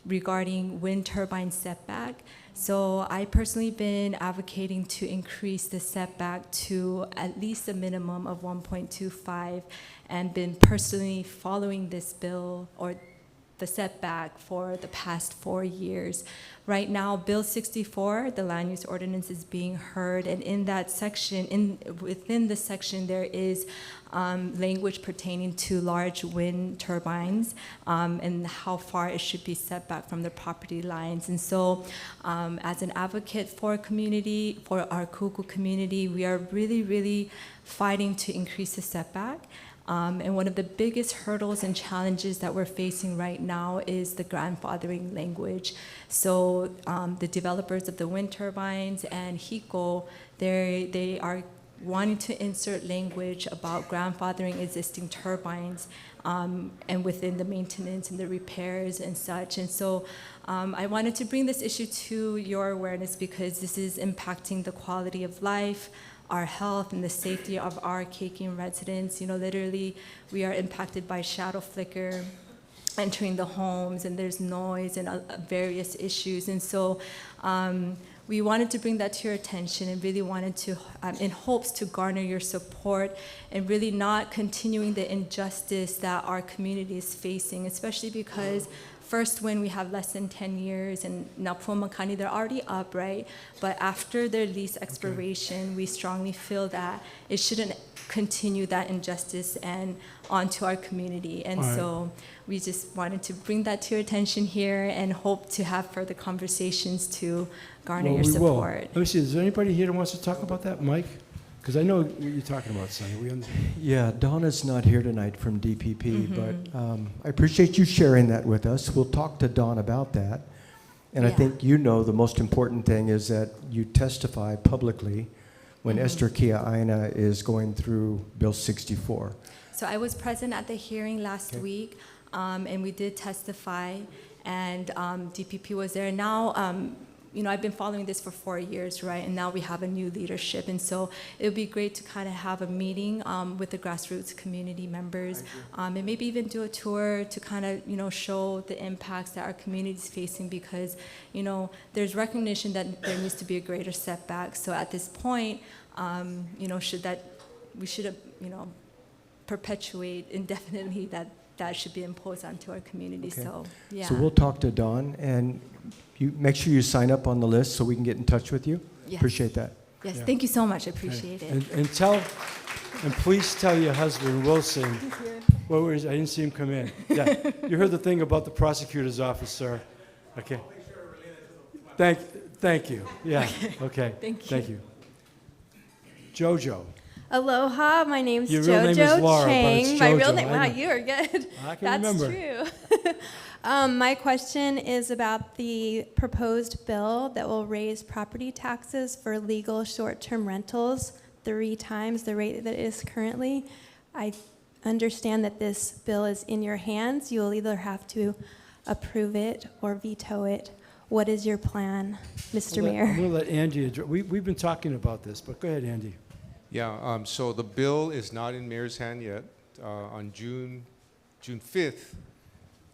regarding wind turbine setback. So I personally been advocating to increase the setback to at least a minimum of 1.25, and been personally following this bill or the setback for the past 4 years. Right now, Bill 64, the land use ordinance, is being heard, and in that section, within the section, there is language pertaining to large wind turbines and how far it should be set back from the property lines. And so, as an advocate for community, for our Kuku community, we are really, really fighting to increase the setback. And one of the biggest hurdles and challenges that we're facing right now is the grandfathering language. So the developers of the wind turbines and HECO, they are wanting to insert language about grandfathering existing turbines and within the maintenance and the repairs and such. And so I wanted to bring this issue to your awareness because this is impacting the quality of life, our health, and the safety of our Keiki residents. Literally, we are impacted by shadow flicker entering the homes, and there's noise and various issues. And so we wanted to bring that to your attention and really wanted to, in hopes to garner your support and really not continuing the injustice that our community is facing, especially because first, when we have less than 10 years, and now Puamakani, they're already up, right? But after their lease expiration, we strongly feel that it shouldn't continue that injustice and onto our community. And so we just wanted to bring that to your attention here and hope to have further conversations to garner your support. Let me see, is there anybody here that wants to talk about that? Mike? Because I know what you're talking about, Sonny. We understand. Yeah, Donna's not here tonight from DPP, but I appreciate you sharing that with us. We'll talk to Dawn about that. And I think the most important thing is that you testify publicly when Esther Kia Aina is going through Bill 64. So I was present at the hearing last week, and we did testify, and DPP was there. Now, I've been following this for 4 years, right? And now we have a new leadership. And so it would be great to kind of have a meeting with the grassroots community members and maybe even do a tour to kind of, show the impacts that our community is facing because, there's recognition that there needs to be a greater setback. So at this point, we should perpetuate indefinitely that should be imposed onto our community. Okay. So, yeah. So we'll talk to Dawn, and you make sure you sign up on the list so we can get in touch with you. Yes. Appreciate that. Yes, thank you so much. I appreciate it. And please tell your husband, Wilson, I didn't see him come in. Yeah, you heard the thing about the prosecutor's office, sir. Okay. Thank you. Yeah, okay. Thank you. Jojo. Aloha, my name's Your real name is Jojo Laura, but Chang. it's My Jojo, real name, I wow, know. you are good. I can That's remember. true. My question is about the proposed bill that will raise property taxes for legal short-term rentals 3 times the rate that it is currently. I understand that this bill is in your hands. You will either have to approve it or veto it. What is your plan, Mr. Mayor? I'm going to let Andy address. We've been talking about this, but go ahead, Andy. Yeah, so the bill is not in mayor's hand yet. On June 5th,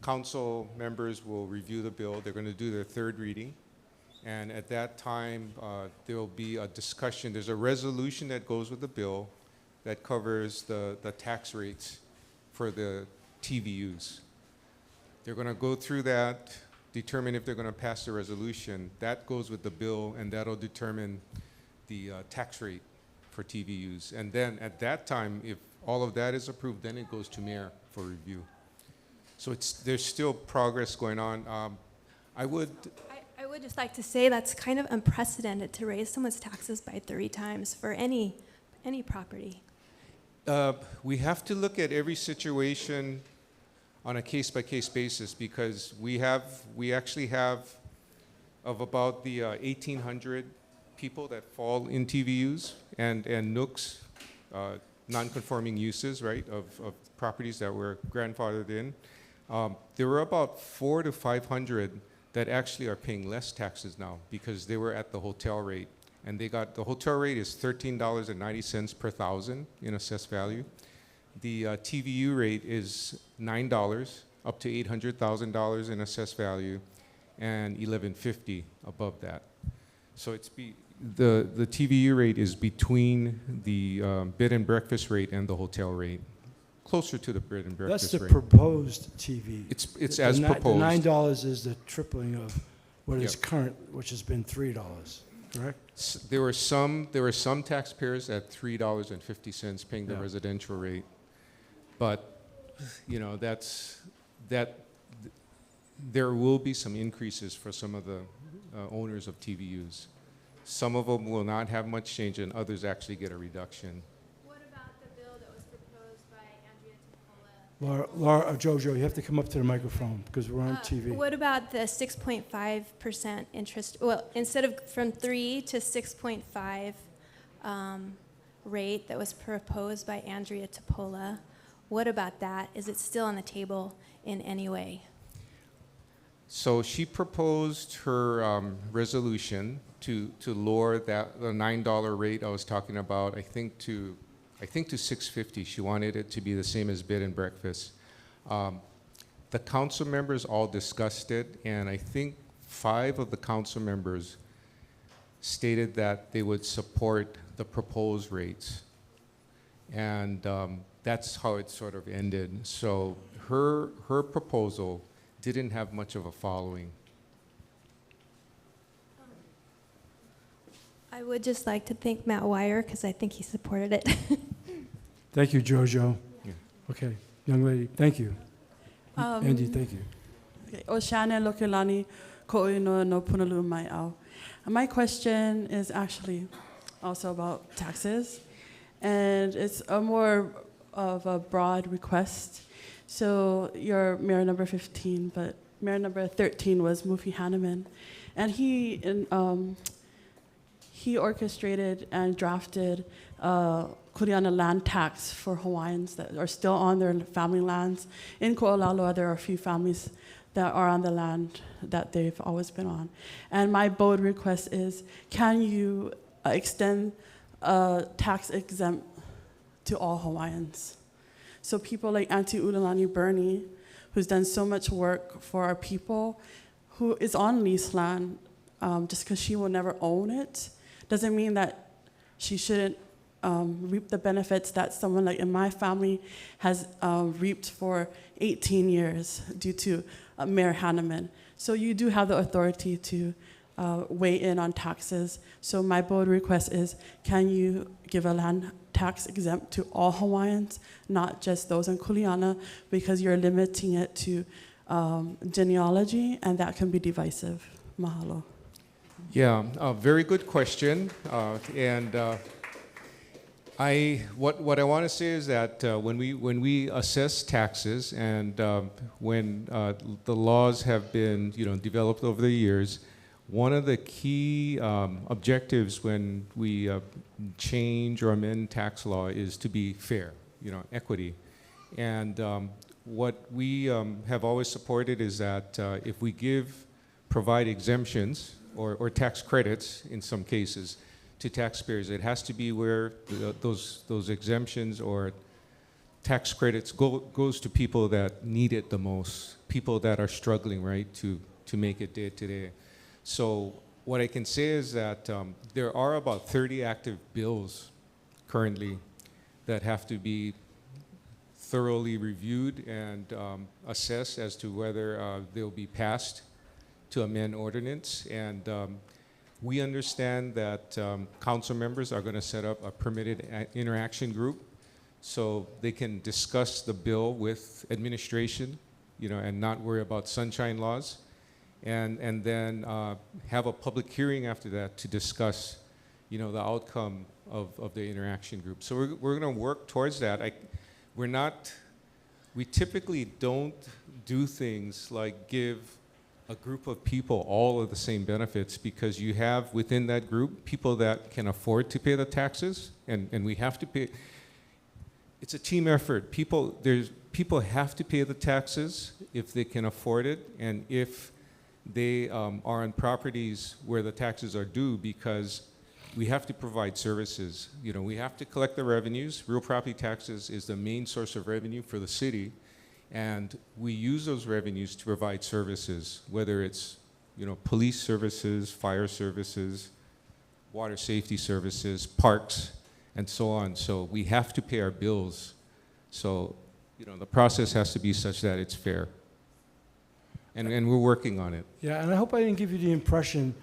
council members will review the bill. They're going to do their 3rd reading. And at that time, there will be a discussion. There's a resolution that goes with the bill that covers the tax rates for the TVUs. They're going to go through that, determine if they're going to pass the resolution. That goes with the bill, and that'll determine the tax rate for TVUs. And then at that time, if all of that is approved, then it goes to mayor for review. So there's still progress going on. I would just like to say that's kind of unprecedented to raise someone's taxes by 3 times for any property. We have to look at every situation on a case-by-case basis, because we actually have of about the 1,800 people that fall in TVUs and NUCs, non-conforming uses, right, of properties that were grandfathered in. There were about 400 to 500 that actually are paying less taxes now because they were at the hotel rate. And the hotel rate is $13.90 per thousand in assessed value. The TVU rate is $9 up to $800,000 in assessed value, and $11.50 above that. So the TVU rate is between the bed and breakfast rate and the hotel rate, closer to the bed and breakfast rate. That's the proposed TV. It's as proposed. The $9 is the tripling of what is current, which has been $3, correct? There were some taxpayers at $3.50 paying the residential rate, but you know there will be some increases for some of the owners of TVUs. Some of them will not have much change, and others actually get a reduction. What about the bill that was proposed by Andrea Tapola? Laura, Jojo, you have to come up to the microphone because we're on TV. What about the 6.5% interest? Well, instead of from 3 to 6.5 rate that was proposed by Andrea Tapola, what about that? Is it still on the table in any way? So she proposed her resolution to lower the $9 rate I was talking about. I think to $6.50. She wanted it to be the same as bed and breakfast. The council members all discussed it, and I think 5 of the council members stated that they would support the proposed rates. And that's how it sort of ended. So her proposal didn't have much of a following. I would just like to thank Matt Wire because I think he supported it. Thank you, Jojo. Yeah. Okay, young lady, thank you. Andy, thank you. Okay. Oshana Lokelani Ko'ino no Punalu mai au. My question is actually also about taxes, and it's a more of a broad request. So you're mayor number 15, but mayor number 13 was Mufi Hanneman, and he orchestrated and drafted Kuleana land tax for Hawaiians that are still on their family lands. In Ko'olaloa, there are a few families that are on the land that they've always been on. And my bold request is, can you extend tax exempt to all Hawaiians? So people like Auntie Ululani Bernie, who's done so much work for our people, who is on leased land, just because she will never own it, doesn't mean that she shouldn't reap the benefits that someone like in my family has reaped for 18 years due to Mayor Hanneman. So you do have the authority to weigh in on taxes. So my bold request is, can you give a land tax exempt to all Hawaiians, not just those in Kuleana, because you're limiting it to genealogy, and that can be divisive. Mahalo. Yeah, a very good question. What I want to say is that when we assess taxes and when the laws have been developed over the years, one of the key objectives when we change or amend tax law is to be fair, equity. And what we have always supported is that if we provide exemptions or tax credits in some cases to taxpayers, it has to be where those exemptions or tax credits goes to people that need it the most, people that are struggling, right, to make it day to day. So what I can say is that there are about 30 active bills currently that have to be thoroughly reviewed and assessed as to whether they'll be passed to amend ordinance. And we understand that council members are going to set up a permitted interaction group so they can discuss the bill with administration, and not worry about sunshine laws. And then have a public hearing after that to discuss, the outcome of the interaction group. So we're going to work towards that. We typically don't do things like give a group of people all of the same benefits, because you have within that group people that can afford to pay the taxes, and we have to pay. It's a team effort. People have to pay the taxes if they can afford it, and if they are on properties where the taxes are due, because we have to provide services. We have to collect the revenues. Real property taxes is the main source of revenue for the city, and we use those revenues to provide services, whether it's police services, fire services, water safety services, parks, and so on. So we have to pay our bills. So the process has to be such that it's fair. And we're working on it. Yeah, and I hope I didn't give you the impression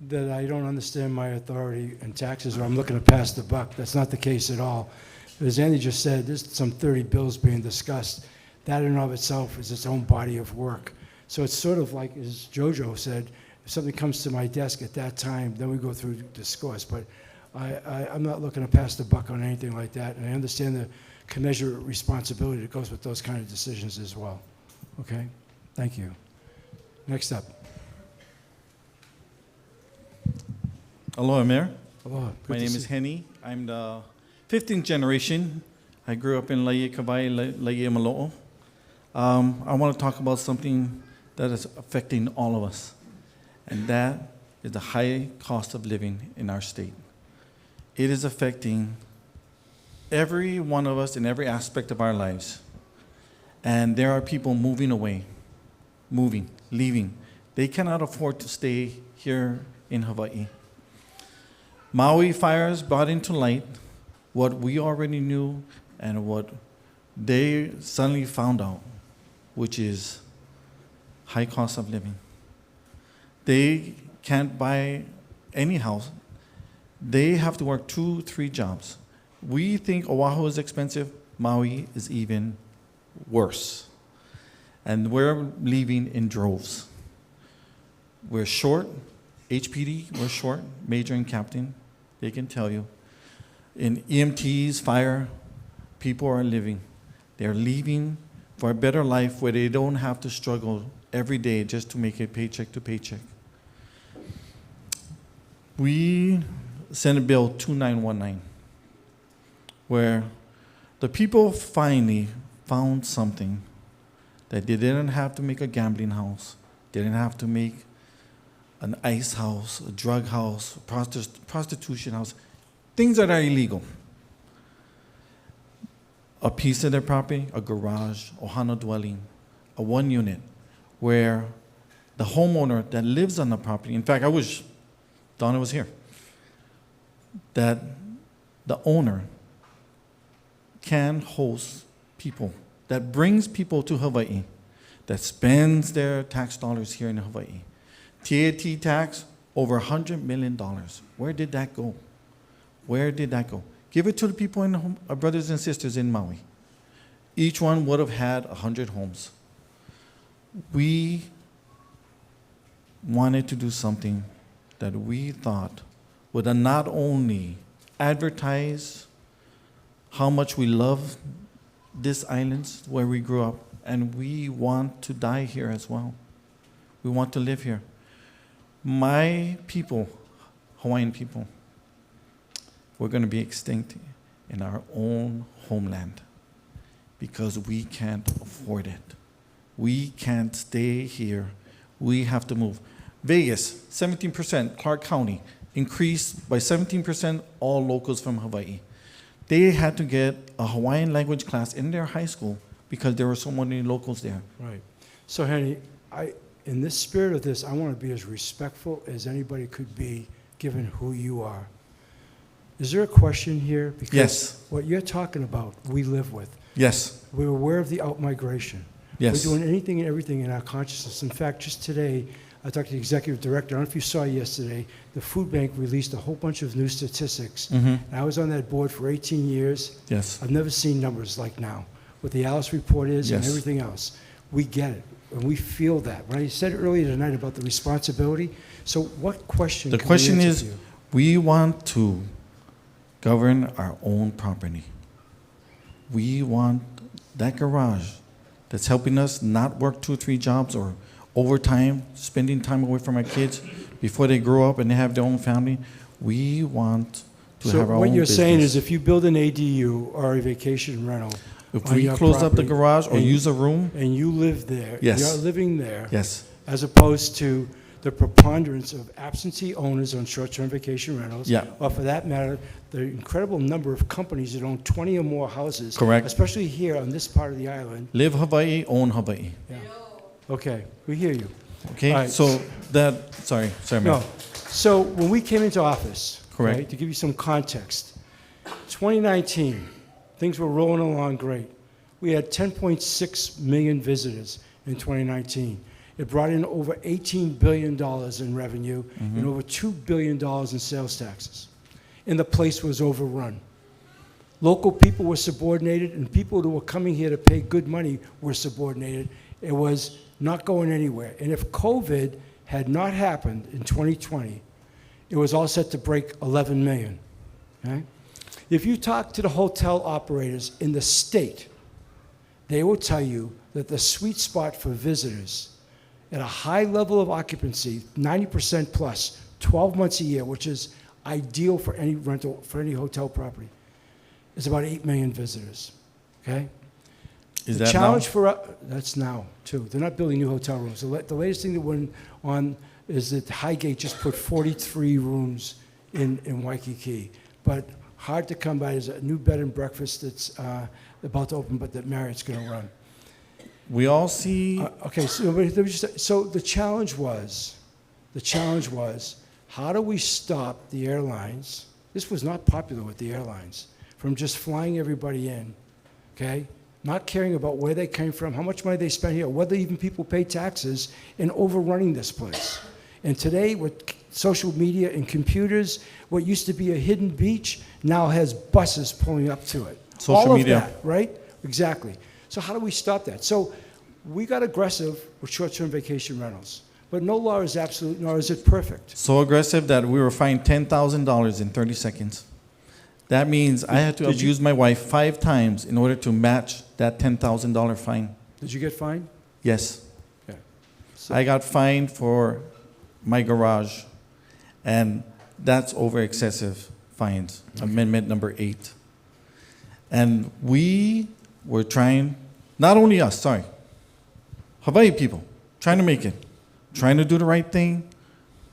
that I don't understand my authority in taxes, or I'm looking to pass the buck. That's not the case at all. As Andy just said, there's some 30 bills being discussed. That in and of itself is its own body of work. So it's sort of like, as Jojo said, if something comes to my desk at that time, then we go through discourse. But I'm not looking to pass the buck on anything like that, and I understand the commensurate responsibility that goes with those kind of decisions as well. Okay? Thank you. Next up. Aloha, Mayor. Aloha. My name is Henny. I'm the 15th generation. I grew up in Laie Kawai, Laie Malo'o. I want to talk about something that is affecting all of us, and that is the high cost of living in our state. It is affecting every one of us in every aspect of our lives. And there are people moving away, leaving. They cannot afford to stay here in Hawaii. Maui fires brought into light what we already knew and what they suddenly found out, which is high cost of living. They can't buy any house. They have to work 2-3 jobs. We think Oahu is expensive. Maui is even worse. And we're leaving in droves. We're short. HPD, we're short. Major and captain, they can tell you. In EMTs, fire, people are living. They're leaving for a better life where they don't have to struggle every day just to make it paycheck to paycheck. We Senate Bill 2919, where the people finally found something that they didn't have to make a gambling house, didn't have to make an ice house, a drug house, a prostitution house, things that are illegal. A piece of their property, a garage, ohana dwelling, a 1 unit, where the homeowner that lives on the property, in fact, I wish Donna was here, that the owner can host people, that brings people to Hawaii, that spends their tax dollars here in Hawaii. TAT tax, over $100 million. Where did that go? Where did that go? Give it to the people in our brothers and sisters in Maui. Each one would have had 100 homes. We wanted to do something that we thought would not only advertise how much we love this island where we grew up, and we want to die here as well. We want to live here. My people, Hawaiian people, we're going to be extinct in our own homeland because we can't afford it. We can't stay here. We have to move. Vegas, 17%, Clark County, increased by 17% all locals from Hawaii. They had to get a Hawaiian language class in their high school because there were so many locals there. Right. So, Henny, in this spirit of this, I want to be as respectful as anybody could be, given who you are. Is there a question here? Because yes. What you're talking about, we live with. Yes. We're aware of the out-migration. Yes. We're doing anything and everything in our consciousness. In fact, just today, I talked to the executive director. I don't know if you saw yesterday, the food bank released a whole bunch of new statistics. Mhm. And I was on that board for 18 years. Yes. I've never seen numbers like now, what the Alice report is and Yes. everything else. We get it, and we feel that. When I said earlier tonight about the responsibility, so what question The can we question answer is, to you? we want to govern our own property. We want that garage that's helping us not work 2 or 3 jobs or overtime, spending time away from our kids before they grow up and they have their own family. We want to So have our own what you're saying business. is if you build an ADU or a vacation rental, If on we your close up the property garage or and- use a room, and you live there, Yes. you're living there, Yes. as opposed to the preponderance of absentee owners on short-term vacation rentals, Yeah. or for that matter, the incredible number of companies that own 20 or more houses, Correct. especially here on this part of the island. live Hawaii, own Hawaii. Yeah. Okay, we hear you. Okay, All right. so that, sorry, Mayor. No. So when we came into office, Correct. right, to give you some context, 2019, things were rolling along great. We had 10.6 million visitors in 2019. It brought in over $18 billion in revenue and over $2 billion in sales taxes. And the place was overrun. Local people were subordinated, and people that were coming here to pay good money were subordinated. It was not going anywhere. And if COVID had not happened in 2020, it was all set to break 11 million. Okay? If you talk to the hotel operators in the state, they will tell you that the sweet spot for visitors at a high level of occupancy, 90% plus, 12 months a year, which is ideal for any rental, for any hotel property, is about 8 million visitors. Okay? Is the that challenge now? for us, that's now too. They're not building new hotel rooms. The latest thing that went on is that Highgate just put 43 rooms in Waikiki. But hard to come by is a new bed and breakfast that's about to open, but that Marriott's going to run. We all see. Okay, so, let me just, so the challenge was, how do we stop the airlines? This was not popular with the airlines, from just flying everybody in, okay? Not caring about where they came from, how much money they spent here, whether even people pay taxes, and overrunning this place. And today, with social media and computers, what used to be a hidden beach now has buses pulling up to it. Social All media. of that, right? Exactly. So how do we stop that? So we got aggressive with short-term vacation rentals, but no law is absolute, nor is it perfect. So aggressive that we were fined $10,000 in 30 seconds. That means I had to Did you- abuse my wife 5 times in order to match that $10,000 fine. Did you get fined? Yes. Okay. I got fined for my garage, and that's over excessive fines, amendment number 8. And we were trying, not only us, sorry, Hawaii people, trying to make it, trying to do the right thing.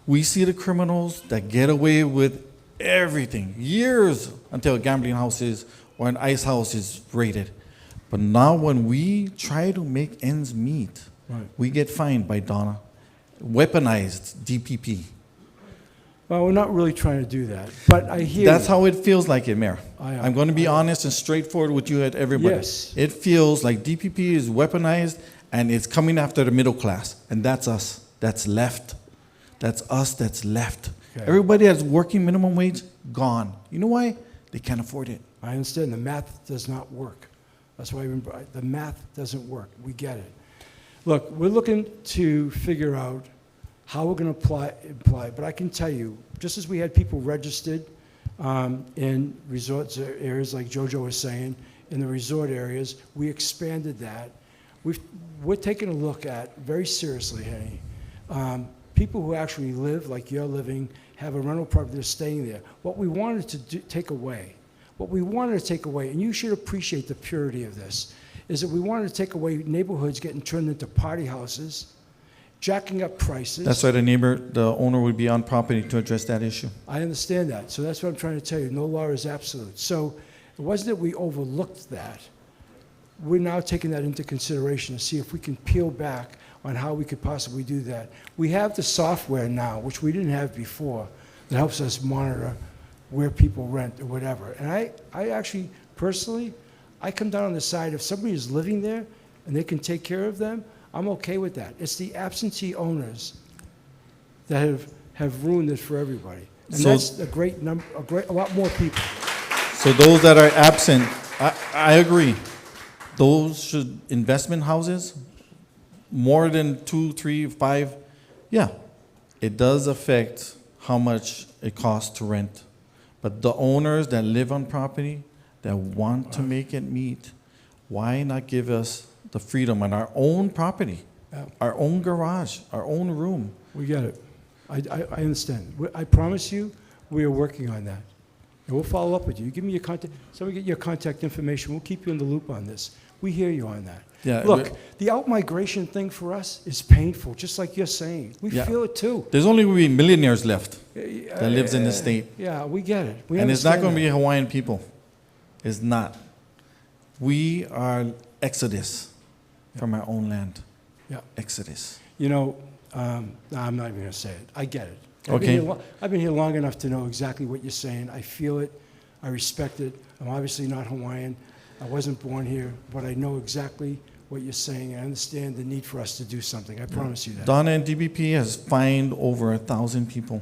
We see the criminals that get away with everything, years until a gambling house is or an ice house is raided. But now when we try to make ends meet, Right. we get fined by Donna. Weaponized DPP. Well, we're not really trying to do that, but I hear That's you. how it feels like it, Mayor. I I'm going to be honest and straightforward with you and everybody. Yes. It feels like DPP is weaponized and it's coming after the middle class. And that's us. That's left. That's us that's left. Okay. Everybody that's working minimum wage, gone. You know why? They can't afford it. I understand the math does not work. That's why the math doesn't work. We get it. Look, we're looking to figure out how we're going to apply, but I can tell you, just as we had people registered in resort areas like JoJo was saying, in the resort areas, we expanded that. We're taking a look at, very seriously, Henny, people who actually live like you're living, have a rental property, they're staying there. What we wanted to take away, and you should appreciate the purity of this, is that we wanted to take away neighborhoods getting turned into party houses, jacking up prices. That's why the owner would be on property to address that issue. I understand that. So that's what I'm trying to tell you. No law is absolute. So it wasn't that we overlooked that. We're now taking that into consideration to see if we can peel back on how we could possibly do that. We have the software now, which we didn't have before, that helps us monitor where people rent or whatever. And I actually, personally, I come down on the side, if somebody is living there and they can take care of them, I'm okay with that. It's the absentee owners that have ruined it for everybody. And So- that's a great number, a lot more people. So those that are absent, I agree. Those should, investment houses, more than 2, 3, 5, yeah, it does affect how much it costs to rent. But the owners that live on property, that want to make it meet, why not give us the freedom on our own property, our own garage, our own room? We get it. I understand. I promise you, we are working on that. And we'll follow up with you. Give me your contact, somebody get your contact information. We'll keep you in the loop on this. We hear you on that. Yeah, Look, the out-migration thing for us is painful, just like you're saying. We Yeah. feel it too. There's only going to be millionaires left that lives in the state. Yeah, we get it. We And it's not understand going to that. be Hawaiian people. It's not. We are exodus from our own land. Yeah. Exodus. You know, I'm not even going to say it. I get it. Okay. I've been here long enough to know exactly what you're saying. I feel it. I respect it. I'm obviously not Hawaiian. I wasn't born here, but I know exactly what you're saying. I understand the need for us to do something. I promise you that. Donna and DBP has fined over 1,000 people.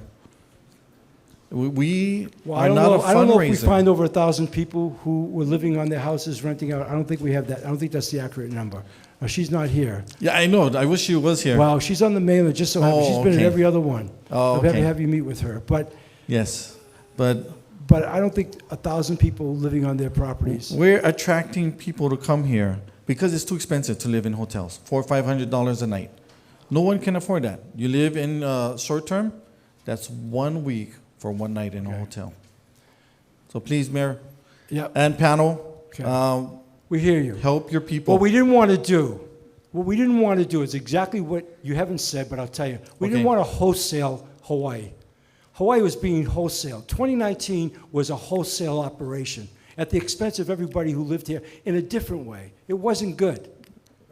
We Well, are not a I don't know if we fundraiser. find over 1,000 people who were living on their houses, renting out. I don't think we have that. I don't think that's the accurate number. She's not here. Yeah, I know. I wish she was here. Well, she's on the mailer, just so happens. She's been in okay. every other one. Oh, I'd have to okay. have you meet with her. But Yes, but I don't think 1,000 people living on their properties. we're attracting people to come here because it's too expensive to live in hotels, $400 or $500 a night. No one can afford that. You live in short term, that's 1 week for 1 night in a hotel. So please, Mayor and panel, we hear you. Help your people. What we didn't want to do is exactly what you haven't said, but I'll tell you. We didn't Okay. want to wholesale Hawaii. Hawaii was being wholesale. 2019 was a wholesale operation at the expense of everybody who lived here in a different way. It wasn't good.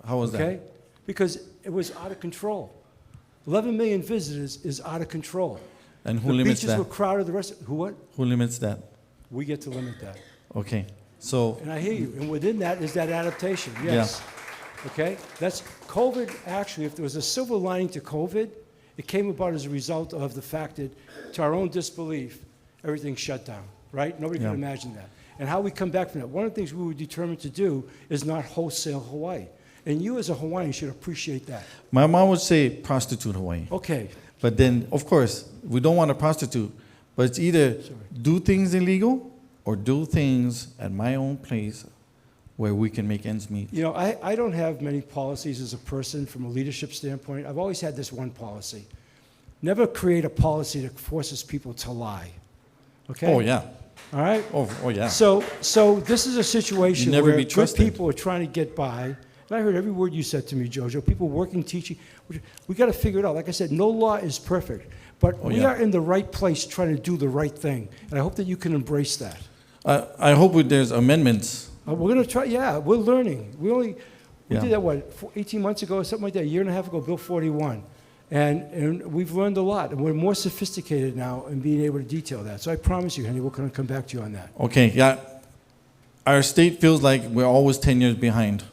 How was Okay? that? Because it was out of control. 11 million visitors is out of control. And who the limits beaches that? were crowded. The rest, who what? Who limits that? We get to limit that. Okay, so And I hear you. And within that is that adaptation. Yes. Okay? That's COVID. Actually, if there was a silver lining to COVID, it came about as a result of the fact that, to our own disbelief, everything shut down, right? Nobody Yeah. could imagine that. And how we come back from that. One of the things we were determined to do is not wholesale Hawaii. And you as a Hawaiian should appreciate that. my mom would say prostitute Hawaii. Okay. But then, of course, we don't want to prostitute. But it's either do things illegal or do things at my own place where we can make ends meet. You know, I don't have many policies as a person from a leadership standpoint. I've always had this one policy. Never create a policy that forces people to lie. Okay? Oh, yeah. All right? Oh, yeah. So this is a situation You never where be good trusted. people are trying to get by. And I heard every word you said to me, Jojo. People working, teaching. We got to figure it out. Like I said, no law is perfect. But Oh, we yeah. are in the right place trying to do the right thing. And I hope that you can embrace that. I hope there's amendments. We're going to try, yeah, we're learning. We Yeah. did that, 18 months ago, something like that, a year and a half ago, Bill 41. And we've learned a lot. And we're more sophisticated now in being able to detail that. So I promise you, Henry, we're going to come back to you on that. Okay, yeah. Our state feels like we're always 10 years behind.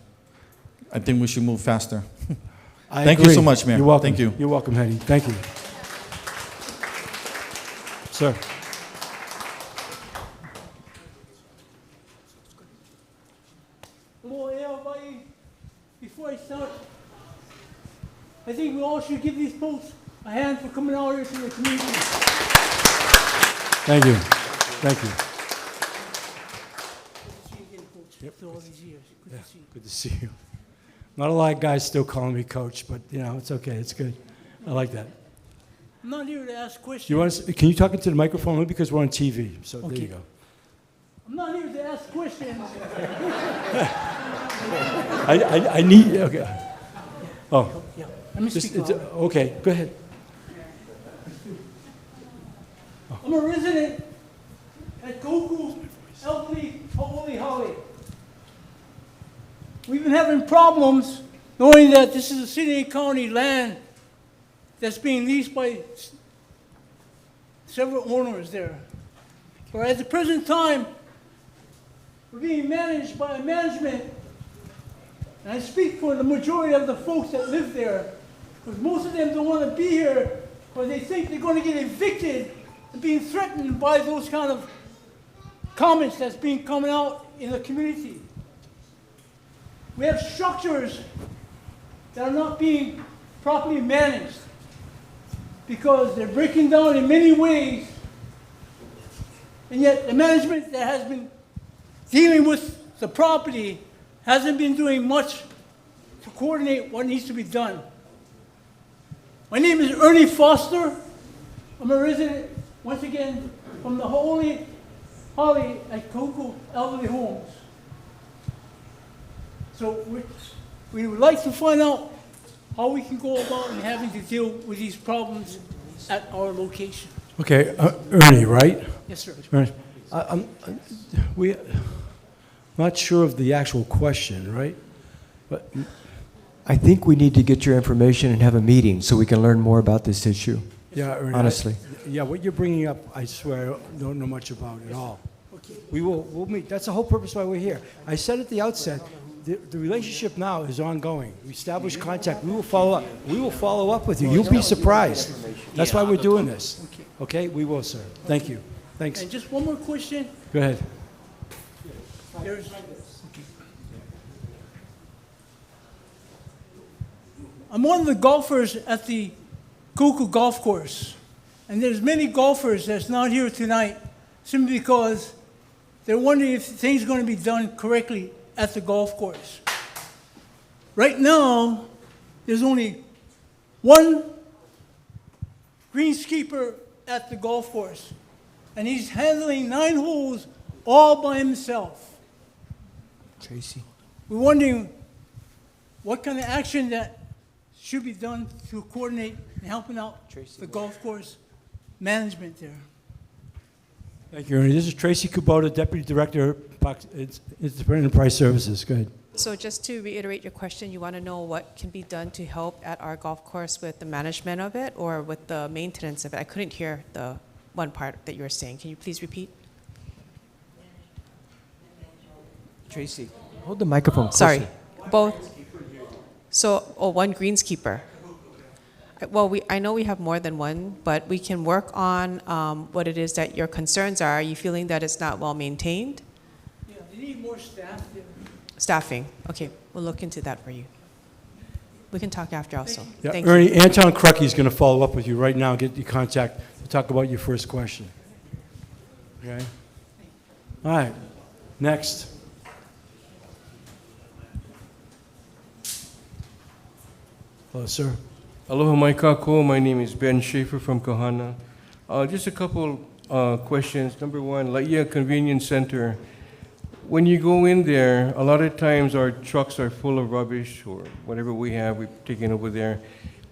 I think we should move faster. I Thank agree. you so much, Mayor. You're welcome. Thank you. You're welcome, Henry. Thank you. Sir. Hello, everybody. Before I start, I think we all should give these folks a hand for coming out here to the community. Thank you. Thank you. After all these years. Good to see you. Good to see you. Not a lot of guys still calling me coach, but, you know, it's okay. It's good. I like that. I'm not here to ask questions. You want to, can you talk into the microphone? Only because we're on TV. So there you go. I'm not here to ask questions. I need, okay. Oh. Yeah. Let me speak loud. Okay, go ahead. I'm a resident at Koku, Elkley, Hauʻula Elementary. We've been having problems knowing that this is a city and county land that's being leased by several owners there. But at the present time, we're being managed by a management, and I speak for the majority of the folks that live there, because most of them don't want to be here or they think they're going to get evicted and being threatened by those kind of comments that's been coming out in the community. We have structures that are not being properly managed because they're breaking down in many ways, and yet the management that has been dealing with the property hasn't been doing much to coordinate what needs to be done. My name is Ernie Foster. I'm a resident, once again, from the Hauʻula Holly at Kōku Elderly Homes. So we would like to find out how we can go about and having to deal with these problems at our location. Okay, Ernie, right? Yes, sir. Ernie, I'm not sure of the actual question, right? But I think we need to get your information and have a meeting so we can learn more about this issue. yeah, Ernie, Honestly. yeah, what you're bringing up, I swear, I don't know much about at all. Okay. We'll meet. That's the whole purpose why we're here. I said at the outset, the relationship now is ongoing. We established contact. We will follow up. We will follow up with you. You'll be surprised. That's why we're doing this. Okay, we will, sir. Thank you. Thanks. And just one more question. Go ahead. There's, I'm one of the golfers at the Kōku Golf Course, and there's many golfers that's not here tonight simply because they're wondering if things are going to be done correctly at the golf course. Right now, there's only one greenskeeper at the golf course, and he's handling 9 holes all by himself. Tracy. We're wondering what kind of action that should be done to coordinate and helping out the golf course management there. Thank you, Ernie. This is Tracy Kubota, Deputy Director, Enterprise Services. Go ahead. So just to reiterate your question, you want to know what can be done to help at our golf course with the management of it or with the maintenance of it? I couldn't hear the one part that you were saying. Can you please repeat? Tracy, hold the microphone closer. Sorry, both. So, one greenskeeper. Well, I know we have more than one, but we can work on what it is that your concerns are. Are you feeling that it's not well maintained? Yeah, they need more staff there. Staffing. Okay, we'll look into that for you. We can talk after also. Yeah, Thank Ernie, you. Anton Krucky is going to follow up with you right now, get your contact to talk about your first question. Okay? All right, next. Hello, sir. Aloha mai kākou. My name is Ben Schaefer from Kahana. Just a couple questions. Number one, Laʻia Convenience Center. When you go in there, a lot of times our trucks are full of rubbish or whatever we have, we take it over there.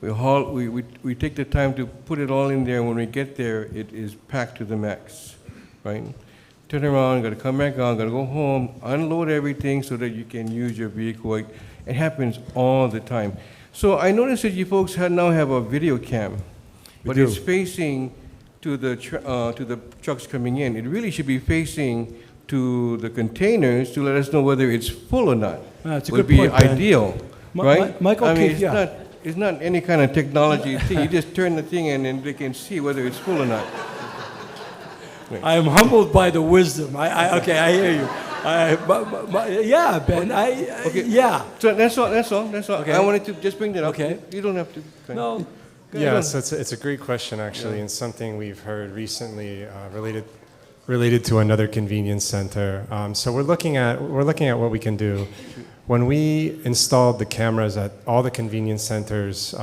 We take the time to put it all in there. When we get there, it is packed to the max, right? Turn around, got to come back on, got to go home, unload everything so that you can use your vehicle. It happens all the time. So I noticed that you folks now have a video cam, but it's facing to the trucks coming in. It really should be facing to the containers to let us know whether it's full or not. That's a Would good point, be Ben. ideal, right? Michael I mean, Keith, yeah. it's not any kind of technology thing. You just turn the thing in and they can see whether it's full or not. Right. I am humbled by the wisdom. Okay, I hear you. Yeah, Ben. Okay. Yeah. So that's all. Okay. I wanted to just bring that up. Okay. You don't have to. No. Yeah, so it's a great question actually, and something we've heard recently related to another convenience center. So we're looking at what we can do. When we installed the cameras at all the convenience centers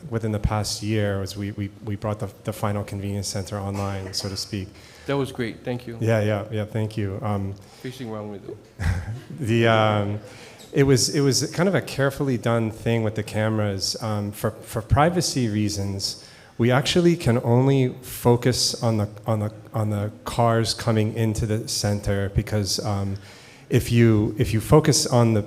within the past year, we brought the final convenience center online, so to speak. That was great. Thank you. Yeah. Thank you. Facing wrong with it. It was kind of a carefully done thing with the cameras. For privacy reasons, we actually can only focus on the cars coming into the center because if you focus on the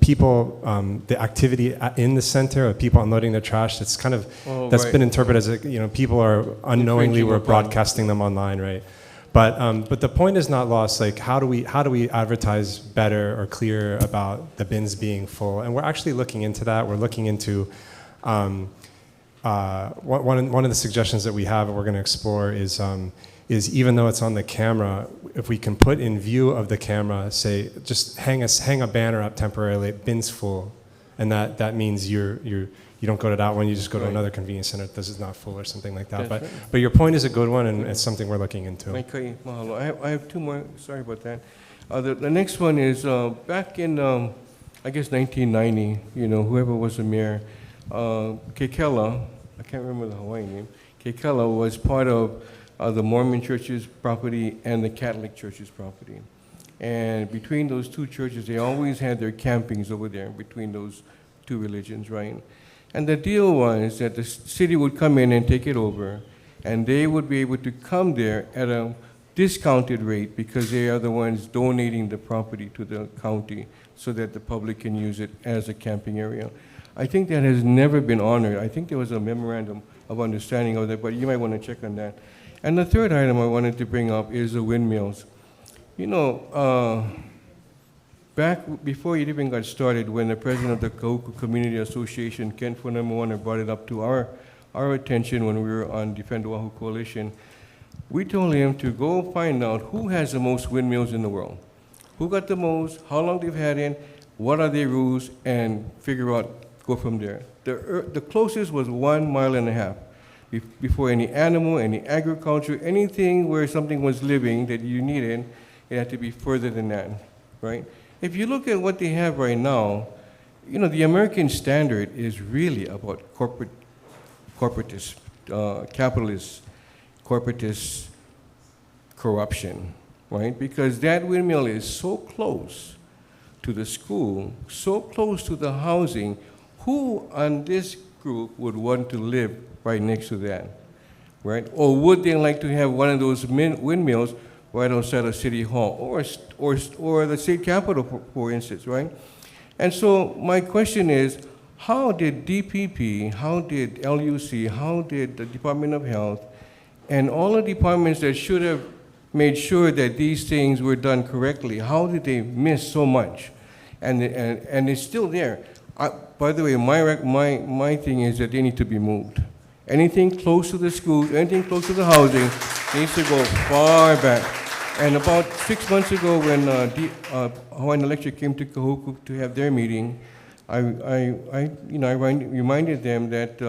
people, the activity in the center, or people unloading their trash, that's kind of that's been interpreted as people are unknowingly we're broadcasting them online, right? But the point is not lost. Like how do we advertise better or clearer about the bins being full? And we're actually looking into that. We're looking into one of the suggestions that we have and we're going to explore is even though it's on the camera, if we can put in view of the camera, say, just hang a banner up temporarily, bin's full, and that means you don't go to that one, you just go to another convenience center that is not full or something like that. But your point is a good one, and it's something we're looking into. Okay, mahalo. I have two more. Sorry about that. The next one is back in, I guess, 1990, whoever was the mayor, Kekela, I can't remember the Hawaiian name, Kekela was part of the Mormon church's property and the Catholic church's property. And between those two churches, they always had their campings over there between those two religions, right? And the deal was that the city would come in and take it over, and they would be able to come there at a discounted rate because they are the ones donating the property to the county so that the public can use it as a camping area. I think that has never been honored. I think there was a memorandum of understanding of that, but you might want to check on that. And the third item I wanted to bring up is the windmills. Back before it even got started, when the president of the Kahuku Community Association, Ken Funamoana, brought it up to our attention when we were on Defend Oʻahu Coalition, we told him to go find out who has the most windmills in the world. Who got the most, how long they've had it, what are their rules, and figure out, go from there. The closest was 1.5 miles. Before any animal, any agriculture, anything where something was living that you needed, it had to be further than that, right? If you look at what they have right now, the American standard is really about corporatist, capitalist, corporatist corruption, right? Because that windmill is so close to the school, so close to the housing. Who on this group would want to live right next to that, right? Or would they like to have one of those windmills right outside of City Hall or the state capitol, for instance, right? And so my question is, how did DPP, how did LUC, how did the Department of Health, and all the departments that should have made sure that these things were done correctly, how did they miss so much? And it's still there. By the way, my thing is that they need to be moved. Anything close to the schools, anything close to the housing needs to go far back. And about 6 months ago, when Hawaiian Electric came to Kahuku to have their meeting, I reminded them that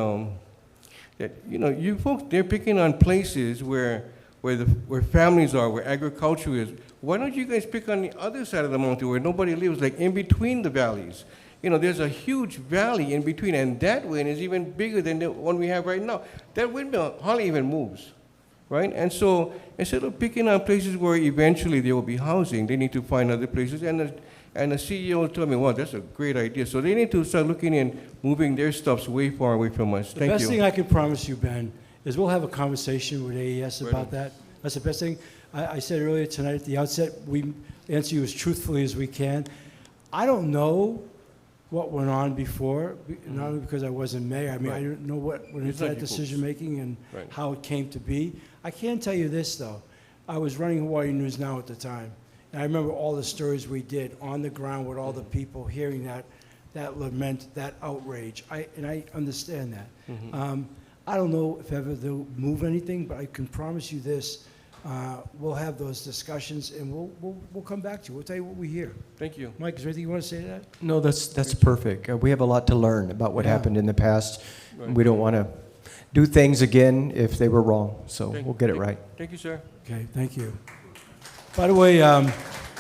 you folks, they're picking on places where families are, where agriculture is. Why don't you guys pick on the other side of the mountain where nobody lives, like in between the valleys? There's a huge valley in between, and that wind is even bigger than the one we have right now. That windmill hardly even moves, right? And so instead of picking on places where eventually there will be housing, they need to find other places. And the CEO told me, well, that's a great idea. So they need to start looking and moving their stuffs way far away from us. Thank you. The best thing I can promise you, Ben, is we'll have a conversation with AES about that. That's the best thing. I said earlier tonight at the outset, we answer you as truthfully as we can. I don't know what went on before, not only because I wasn't mayor. I mean, I don't know what went into that decision-making and how it came to be. I can tell you this, though. I was running Hawaii News Now at the time, and I remember all the stories we did on the ground with all the people hearing that lament, that outrage. And I understand that. I don't know if ever they'll move anything, but I can promise you this. We'll have those discussions, and we'll come back to you. We'll tell you what we hear. Thank you. Mike, is there anything you want to say to that? No, that's perfect. We have a lot to learn about what happened in the past. Right. We don't want to do things again if they were wrong, so we'll get it right. Thank you, sir. Okay, thank you. By the way,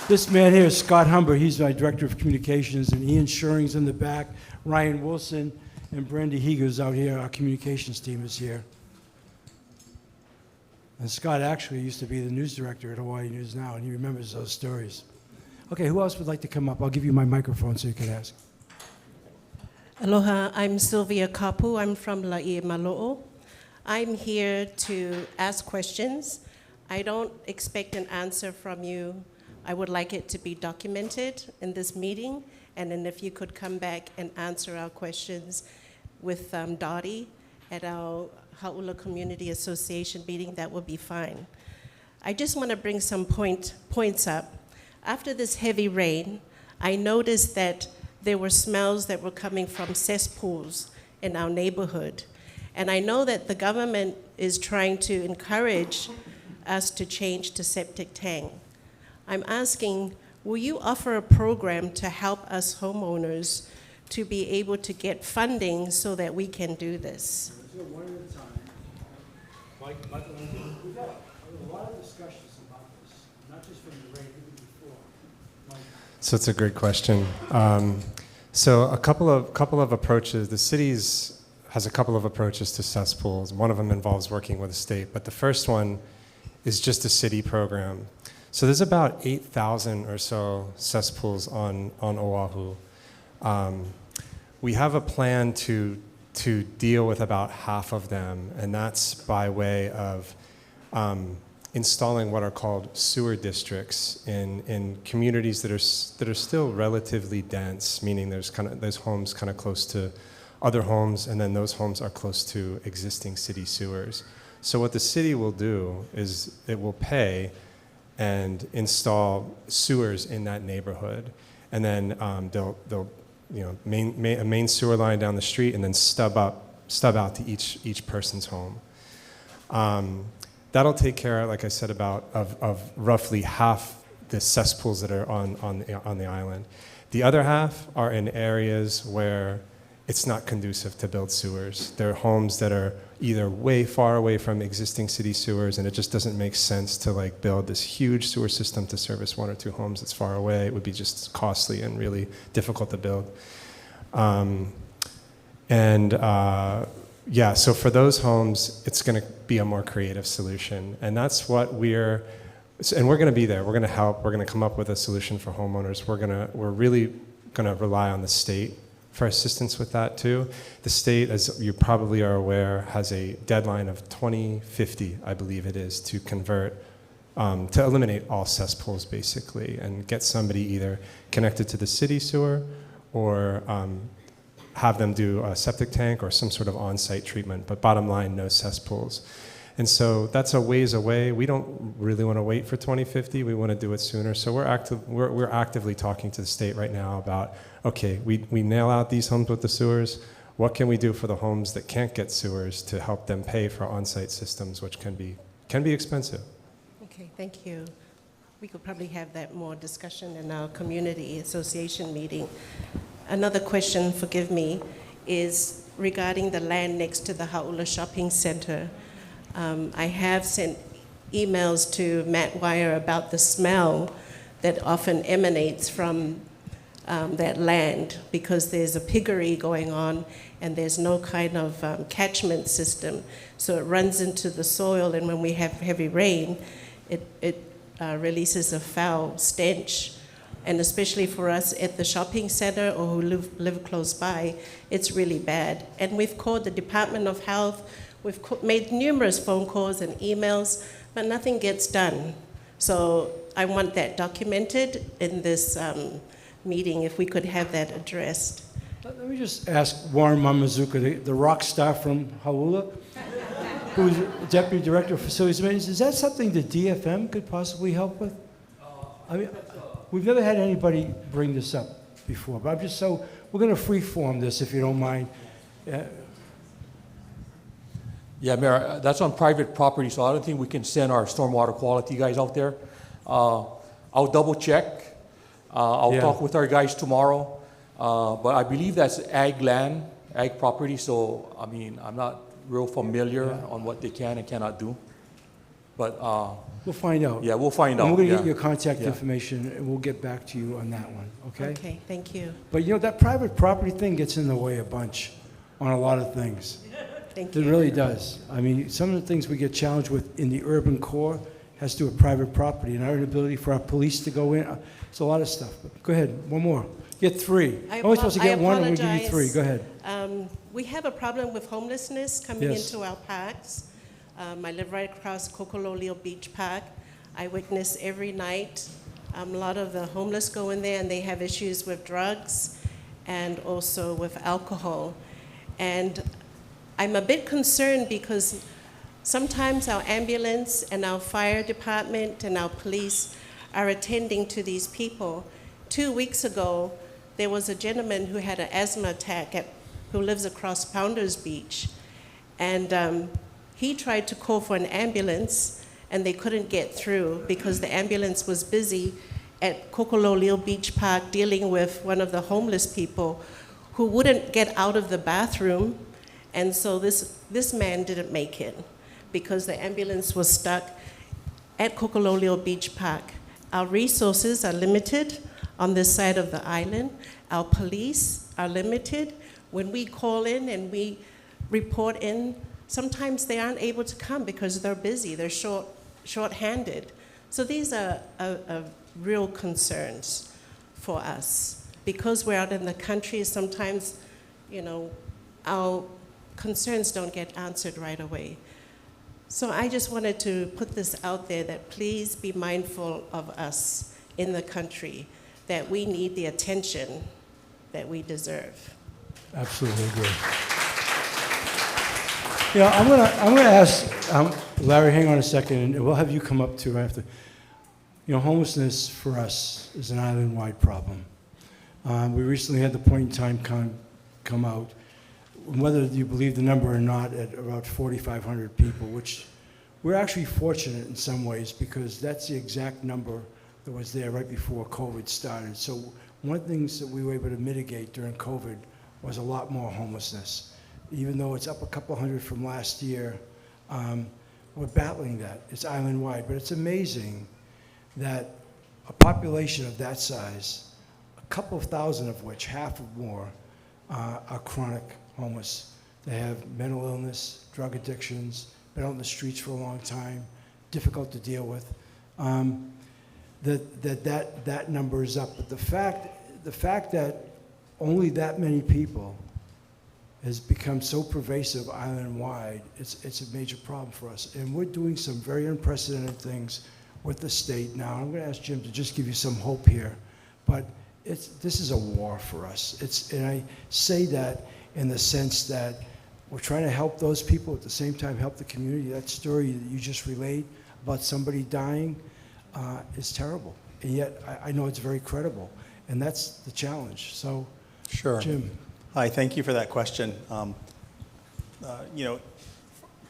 this man here is Scott Humber. He's my Director of Communications, and Ian Shuring's in the back. Ryan Wilson and Brandy Heger's out here. Our communications team is here. And Scott actually used to be the news director at Hawaii News Now, and he remembers those stories. Okay, who else would like to come up? I'll give you my microphone so you can ask. Aloha, I'm Sylvia Kapu. I'm from Laie Malo'o. I'm here to ask questions. I don't expect an answer from you. I would like it to be documented in this meeting, and then if you could come back and answer our questions with Dottie at our Hauʻula Community Association meeting, that would be fine. I just want to bring some points up. After this heavy rain, I noticed that there were smells that were coming from cesspools in our neighborhood. And I know that the government is trying to encourage us to change to septic tank. I'm asking, will you offer a program to help us homeowners to be able to get funding so that we can do this? One at a time. Michael, we've had a lot of discussions about this, not just from the rate before. Mike. So it's a great question. So a couple of approaches. The cities has a couple of approaches to cesspools. One of them involves working with the state, but the first one is just a city program. So there's about 8,000 or so cesspools on Oʻahu. We have a plan to deal with about half of them, and that's by way of installing what are called sewer districts in communities that are still relatively dense, meaning there's homes kind of close to other homes, and then those homes are close to existing city sewers. So what the city will do is it will pay and install sewers in that neighborhood, and then they'll a main sewer line down the street, and then stub out to each person's home. That'll take care, like I said, of roughly half the cesspools that are on the island. The other half are in areas where it's not conducive to build sewers. There are homes that are either way far away from existing city sewers, and it just doesn't make sense to like build this huge sewer system to service one or two homes that's far away. It would be just costly and really difficult to build. So for those homes, it's going to be a more creative solution, and that's what we're going to be there. We're going to help. We're going to come up with a solution for homeowners. We're really going to rely on the state for assistance with that too. The state, as you probably are aware, has a deadline of 2050, I believe it is, to convert, to eliminate all cesspools basically, and get somebody either connected to the city sewer or have them do a septic tank or some sort of on-site treatment, but bottom line, no cesspools. And so that's a ways away. We don't really want to wait for 2050. We want to do it sooner. So we're actively talking to the state right now about, okay, we nail out these homes with the sewers. What can we do for the homes that can't get sewers to help them pay for on-site systems, which can be expensive. Okay, thank you. We could probably have that more discussion in our community association meeting. Another question, forgive me, is regarding the land next to the Hauʻula Shopping Center. I have sent emails to Matt Wire about the smell that often emanates from that land, because there's a piggery going on and there's no kind of catchment system. So it runs into the soil, and when we have heavy rain, it releases a foul stench. And especially for us at the shopping center or who live close by, it's really bad. And we've called the Department of Health. We've made numerous phone calls and emails, but nothing gets done. So I want that documented in this meeting, if we could have that addressed. Let me just ask Warren Mamazuka, the rock star from Hauʻula, who's Deputy Director of Facilities Maintenance. Is that something the DFM could possibly help with? I mean, we've never had anybody bring this up before, but we're going to free-form this, if you don't mind. Yeah, Mayor, that's on private property, so I don't think we can send our stormwater quality guys out there. I'll double check. I'll talk with our guys tomorrow. But I believe that's ag land, ag property, so I mean, I'm not real familiar on what they can and cannot do. But we'll find out. Yeah, we'll find out. And we're going to get your contact information, and we'll get back to you on that one, okay? Okay, thank you. But that private property thing gets in the way a bunch on a lot of things. Thank you. It really does. I mean, some of the things we get challenged with in the urban core has to do with private property and our inability for our police to go in. It's a lot of stuff. But go ahead, one more. Get three. I'm only supposed to get one, and we give you three. Go ahead. We have a problem with homelessness coming into our parks. I live right across Kokololio Beach Park. I witness every night a lot of the homeless go in there, and they have issues with drugs and also with alcohol. And I'm a bit concerned because sometimes our ambulance and our fire department and our police are attending to these people. 2 weeks ago, there was a gentleman who had an asthma attack who lives across Pounders Beach. And he tried to call for an ambulance, and they couldn't get through because the ambulance was busy at Kokololeo Beach Park dealing with one of the homeless people who wouldn't get out of the bathroom. And so this man didn't make it because the ambulance was stuck at Kokololeo Beach Park. Our resources are limited on this side of the island. Our police are limited. When we call in and we report in, sometimes they aren't able to come because they're busy, they're short-handed. So these are real concerns for us. Because we're out in the country, sometimes, our concerns don't get answered right away. So I just wanted to put this out there that please be mindful of us in the country, that we need the attention that we deserve. Absolutely agree. I'm gonna ask Larry. Hang on a second, and we'll have you come up too after. Homelessness for us is an island-wide problem. We recently had the point in time come out, whether you believe the number or not, at about 4,500 people, which we're actually fortunate in some ways because that's the exact number that was there right before COVID started. So one of the things that we were able to mitigate during COVID was a lot more homelessness. Even though it's up a couple hundred from last year, we're battling that. It's island-wide, but it's amazing that a population of that size, a couple of thousand of which, half or more, are chronic homeless. They have mental illness, drug addictions, been out in the streets for a long time, difficult to deal with. That number is up. But the fact that only that many people has become so pervasive island-wide, it's a major problem for us. And we're doing some very unprecedented things with the state now. I'm going to ask Jim to just give you some hope here. But this is a war for us. And I say that in the sense that we're trying to help those people, at the same time help the community. That story that you just relayed about somebody dying is terrible. And yet I know it's very credible. And that's the challenge. So, sure. Jim. Hi, thank you for that question.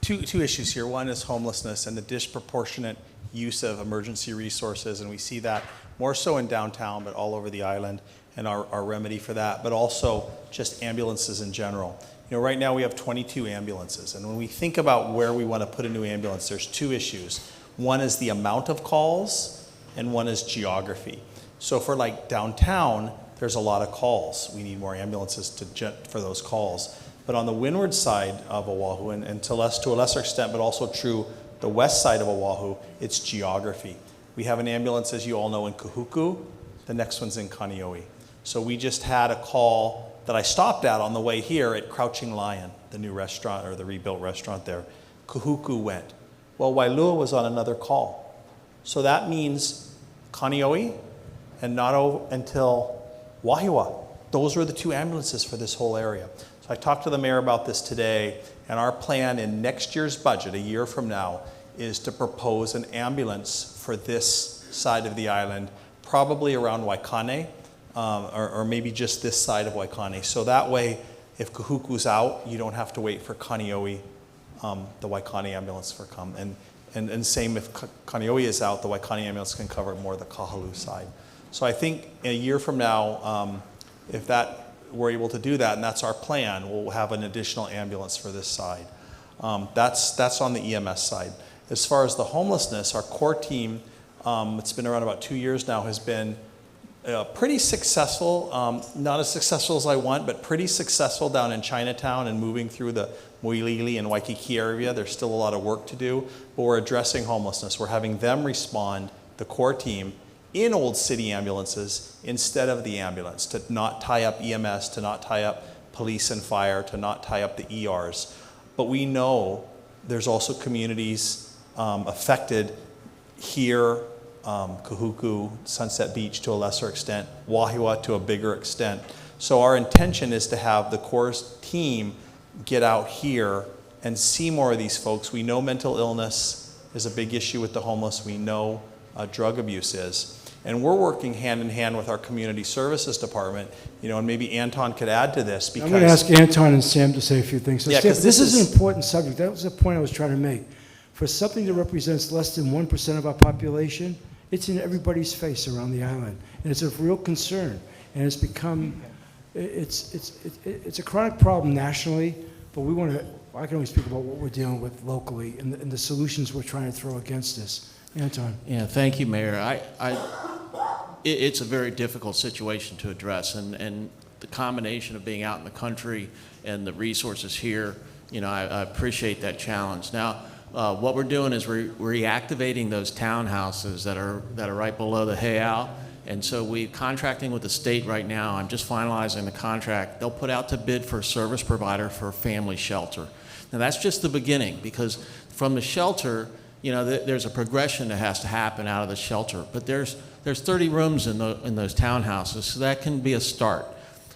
Two issues here. One is homelessness and the disproportionate use of emergency resources, and we see that more so in downtown, but all over the island, and our remedy for that, but also just ambulances in general. Right now we have 22 ambulances, and when we think about where we want to put a new ambulance, there's two issues. One is the amount of calls, and one is geography. So for like downtown, there's a lot of calls. We need more ambulances for those calls. But on the windward side of Oʻahu, and to a lesser extent, but also true the west side of Oʻahu, it's geography. We have an ambulance, as you all know, in Kahuku. The next one's in Kaneohe. So we just had a call that I stopped at on the way here at Crouching Lion, the new restaurant, or the rebuilt restaurant there. Kahuku went. Well, Wailua was on another call. So that means Kaneohe and not until Wahiawa. Those were the two ambulances for this whole area. So I talked to the mayor about this today, and our plan in next year's budget, a year from now, is to propose an ambulance for this side of the island, probably around Waikane, or maybe just this side of Waikane. So that way, if Kahuku's out, you don't have to wait for Kaneohe, the Waikane ambulance for come. And same if Kaneohe is out, the Waikane ambulance can cover more the Kahalu side. So I think a year from now, if we're able to do that, and that's our plan, we'll have an additional ambulance for this side. That's on the EMS side. As far as the homelessness, our core team, it's been around about 2 years now, has been pretty successful, not as successful as I want, but pretty successful down in Chinatown and moving through the Moilili and Waikiki area. There's still a lot of work to do, but we're addressing homelessness. We're having them respond, the core team, in Old City ambulances instead of the ambulance, to not tie up EMS, to not tie up police and fire, to not tie up the ERs. But we know there's also communities affected here, Kahuku, Sunset Beach to a lesser extent, Wahiawa to a bigger extent. So our intention is to have the core team get out here and see more of these folks. We know mental illness is a big issue with the homeless. We know drug abuse is. And we're working hand in hand with our community services department, you know, and maybe Anton could add to this because... I'm going to ask Anton and Sam to say a few things. So Yeah, Sam, 'cause this this is is- an important subject. That was the point I was trying to make. For something that represents less than 1% of our population, it's in everybody's face around the island. And it's a real concern. And it's become, it's a chronic problem nationally, but we want to, I can only speak about what we're dealing with locally and the solutions we're trying to throw against this. Anton. Yeah, thank you, Mayor. It's a very difficult situation to address, and the combination of being out in the country and the resources here, you know, I appreciate that challenge. Now, what we're doing is we're reactivating those townhouses that are right below the Heiau, and so we're contracting with the state right now. I'm just finalizing the contract. They'll put out to bid for a service provider for a family shelter. Now, that's just the beginning, because from the shelter, you know, there's a progression that has to happen out of the shelter, but there's 30 rooms in those townhouses, so that can be a start.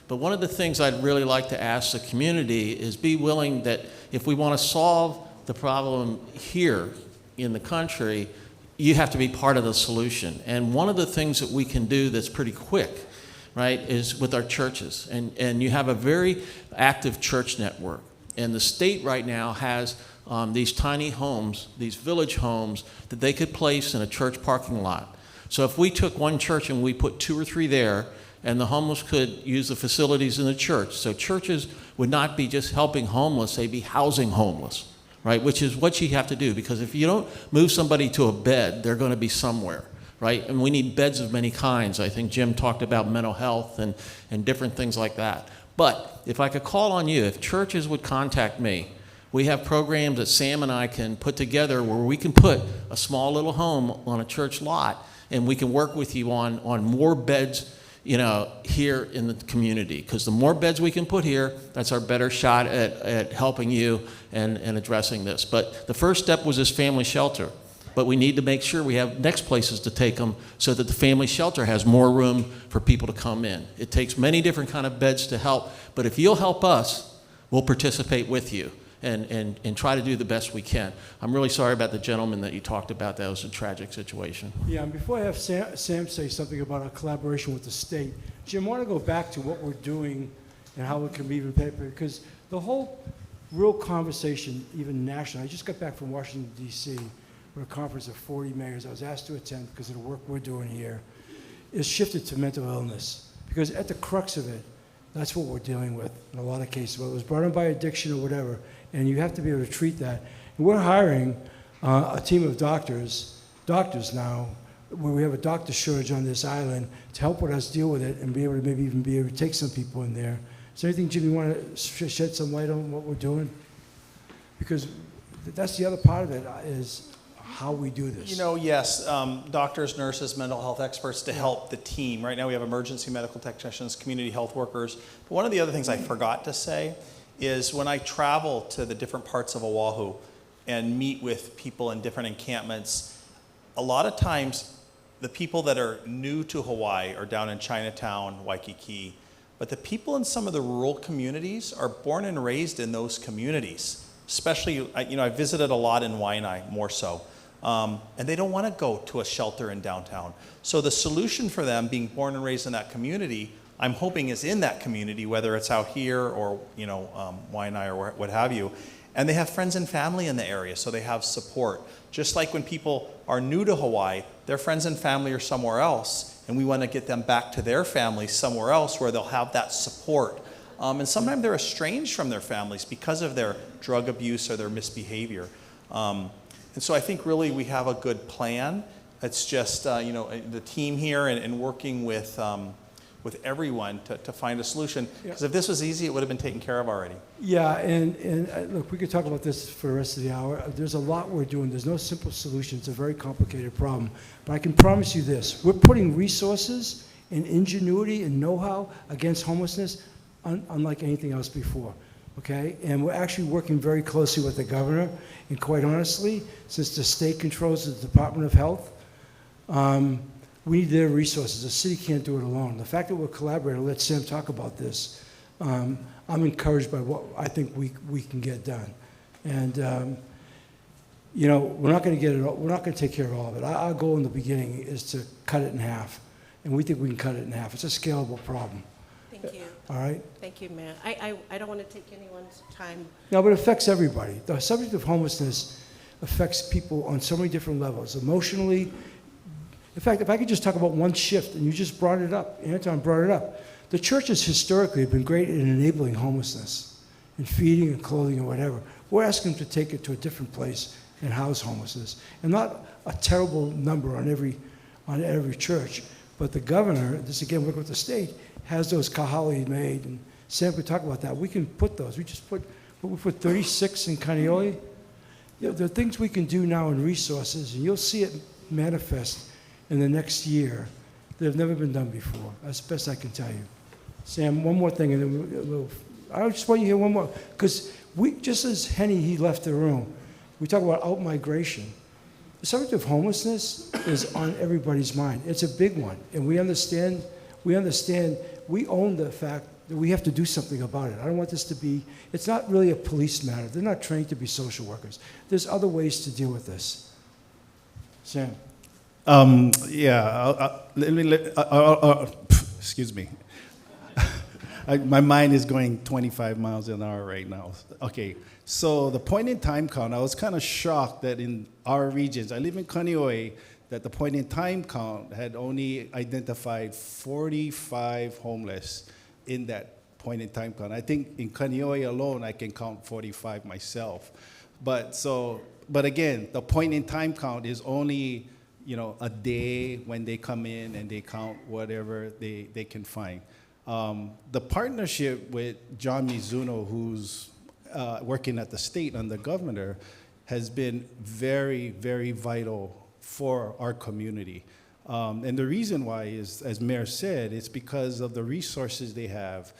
But one of the things I'd really like to ask the community is be willing that if we want to solve the problem here in the country, you have to be part of the solution. And one of the things that we can do that's pretty quick, right, is with our churches. And you have a very active church network. And the state right now has these tiny homes, these village homes, that they could place in a church parking lot. So if we took one church and we put 2 or 3 there, and the homeless could use the facilities in the church. So churches would not be just helping homeless, they'd be housing homeless, right? Which is what you have to do, because if you don't move somebody to a bed, they're going to be somewhere, right? And we need beds of many kinds. I think Jim talked about mental health and different things like that. But if I could call on you, if churches would contact me, we have programs that Sam and I can put together where we can put a small little home on a church lot, and we can work with you on more beds, you know, here in the community. Because the more beds we can put here, that's our better shot at helping you and addressing this. But the first step was this family shelter. But we need to make sure we have next places to take them so that the family shelter has more room for people to come in. It takes many different kind of beds to help, but if you'll help us, we'll participate with you and try to do the best we can. I'm really sorry about the gentleman that you talked about. That was a tragic situation. Yeah, and before I have Sam say something about our collaboration with the state, Jim, I want to go back to what we're doing and how it can be even better, because the whole real conversation, even nationally, I just got back from Washington, D.C., with a conference of 40 mayors I was asked to attend because of the work we're doing here, is shifted to mental illness. Because at the crux of it, that's what we're dealing with in a lot of cases, whether it was brought on by addiction or whatever, and you have to be able to treat that. And we're hiring a team of doctors now, where we have a doctor shortage on this island, to help with us deal with it and be able to maybe even be able to take some people in there. Is there anything, Jim, you want to shed some light on what we're doing? Because that's the other part of it, is how we do this. You know, yes, doctors, nurses, mental health experts to help the team. Right now we have emergency medical technicians, community health workers. But one of the other things I forgot to say is when I travel to the different parts of Oahu and meet with people in different encampments, a lot of times the people that are new to Hawaii are down in Chinatown, Waikiki, but the people in some of the rural communities are born and raised in those communities. Especially, you know, I visited a lot in Waianae, more so. And they don't want to go to a shelter in downtown. So the solution for them, being born and raised in that community, I'm hoping is in that community, whether it's out here or, you know, Waianae or what have you. And they have friends and family in the area, so they have support. Just like when people are new to Hawaii, their friends and family are somewhere else, and we want to get them back to their families somewhere else where they'll have that support. And sometimes they're estranged from their families because of their drug abuse or their misbehavior. And so I think really we have a good plan. It's just, you know, the team here and working with everyone to find a solution. Because if this was easy, it would have been taken care of already. Yeah, and look, we could talk about this for the rest of the hour. There's a lot we're doing. There's no simple solution. It's a very complicated problem. But I can promise you this. We're putting resources and ingenuity and know-how against homelessness unlike anything else before, okay? And we're actually working very closely with the governor, and quite honestly, since the state controls the Department of Health, we need their resources. The city can't do it alone. The fact that we're collaborating, I'll let Sam talk about this, I'm encouraged by what I think we can get done. And you know, we're not going to get it all, we're not going to take care of all of it. Our goal in the beginning is to cut it in half, and we think we can cut it in half. It's a scalable problem. Thank you. All right? Thank you, Mayor. I don't want to take anyone's time. No, but it affects everybody. The subject of homelessness affects people on so many different levels, emotionally. In fact, if I could just talk about one shift, and you just brought it up, Anton brought it up. The churches historically have been great in enabling homelessness, in feeding and clothing and whatever. We're asking them to take it to a different place and house homelessness, and not a terrible number on every church. But the governor, this again, working with the state, has those kahali made, and Sam could talk about that. We can put those. We put 36 in Kaneohe. You know, there are things we can do now in resources, and you'll see it manifest in the next year that have never been done before. That's the best I can tell you. Sam, one more thing, and then I just want you to hear one more, because just as he left the room, we talk about out-migration. The subject of homelessness is on everybody's mind. It's a big one, and we understand, we own the fact that we have to do something about it. I don't want this to be, it's not really a police matter. They're not trained to be social workers. There's other ways to deal with this. Sam. Excuse me. My mind is going 25 miles an hour right now. Okay, so the point in time count, I was kind of shocked that in our regions, I live in Kaneohe, that the point in time count had only identified 45 homeless in that point in time count. I think in Kaneohe alone, I can count 45 myself. But again, the point in time count is only, you know, a day when they come in and they count whatever they can find. The partnership with John Mizuno, who's working at the state under governor, has been very, very vital for our community. And the reason why is, as Mayor said, it's because of the resources they have.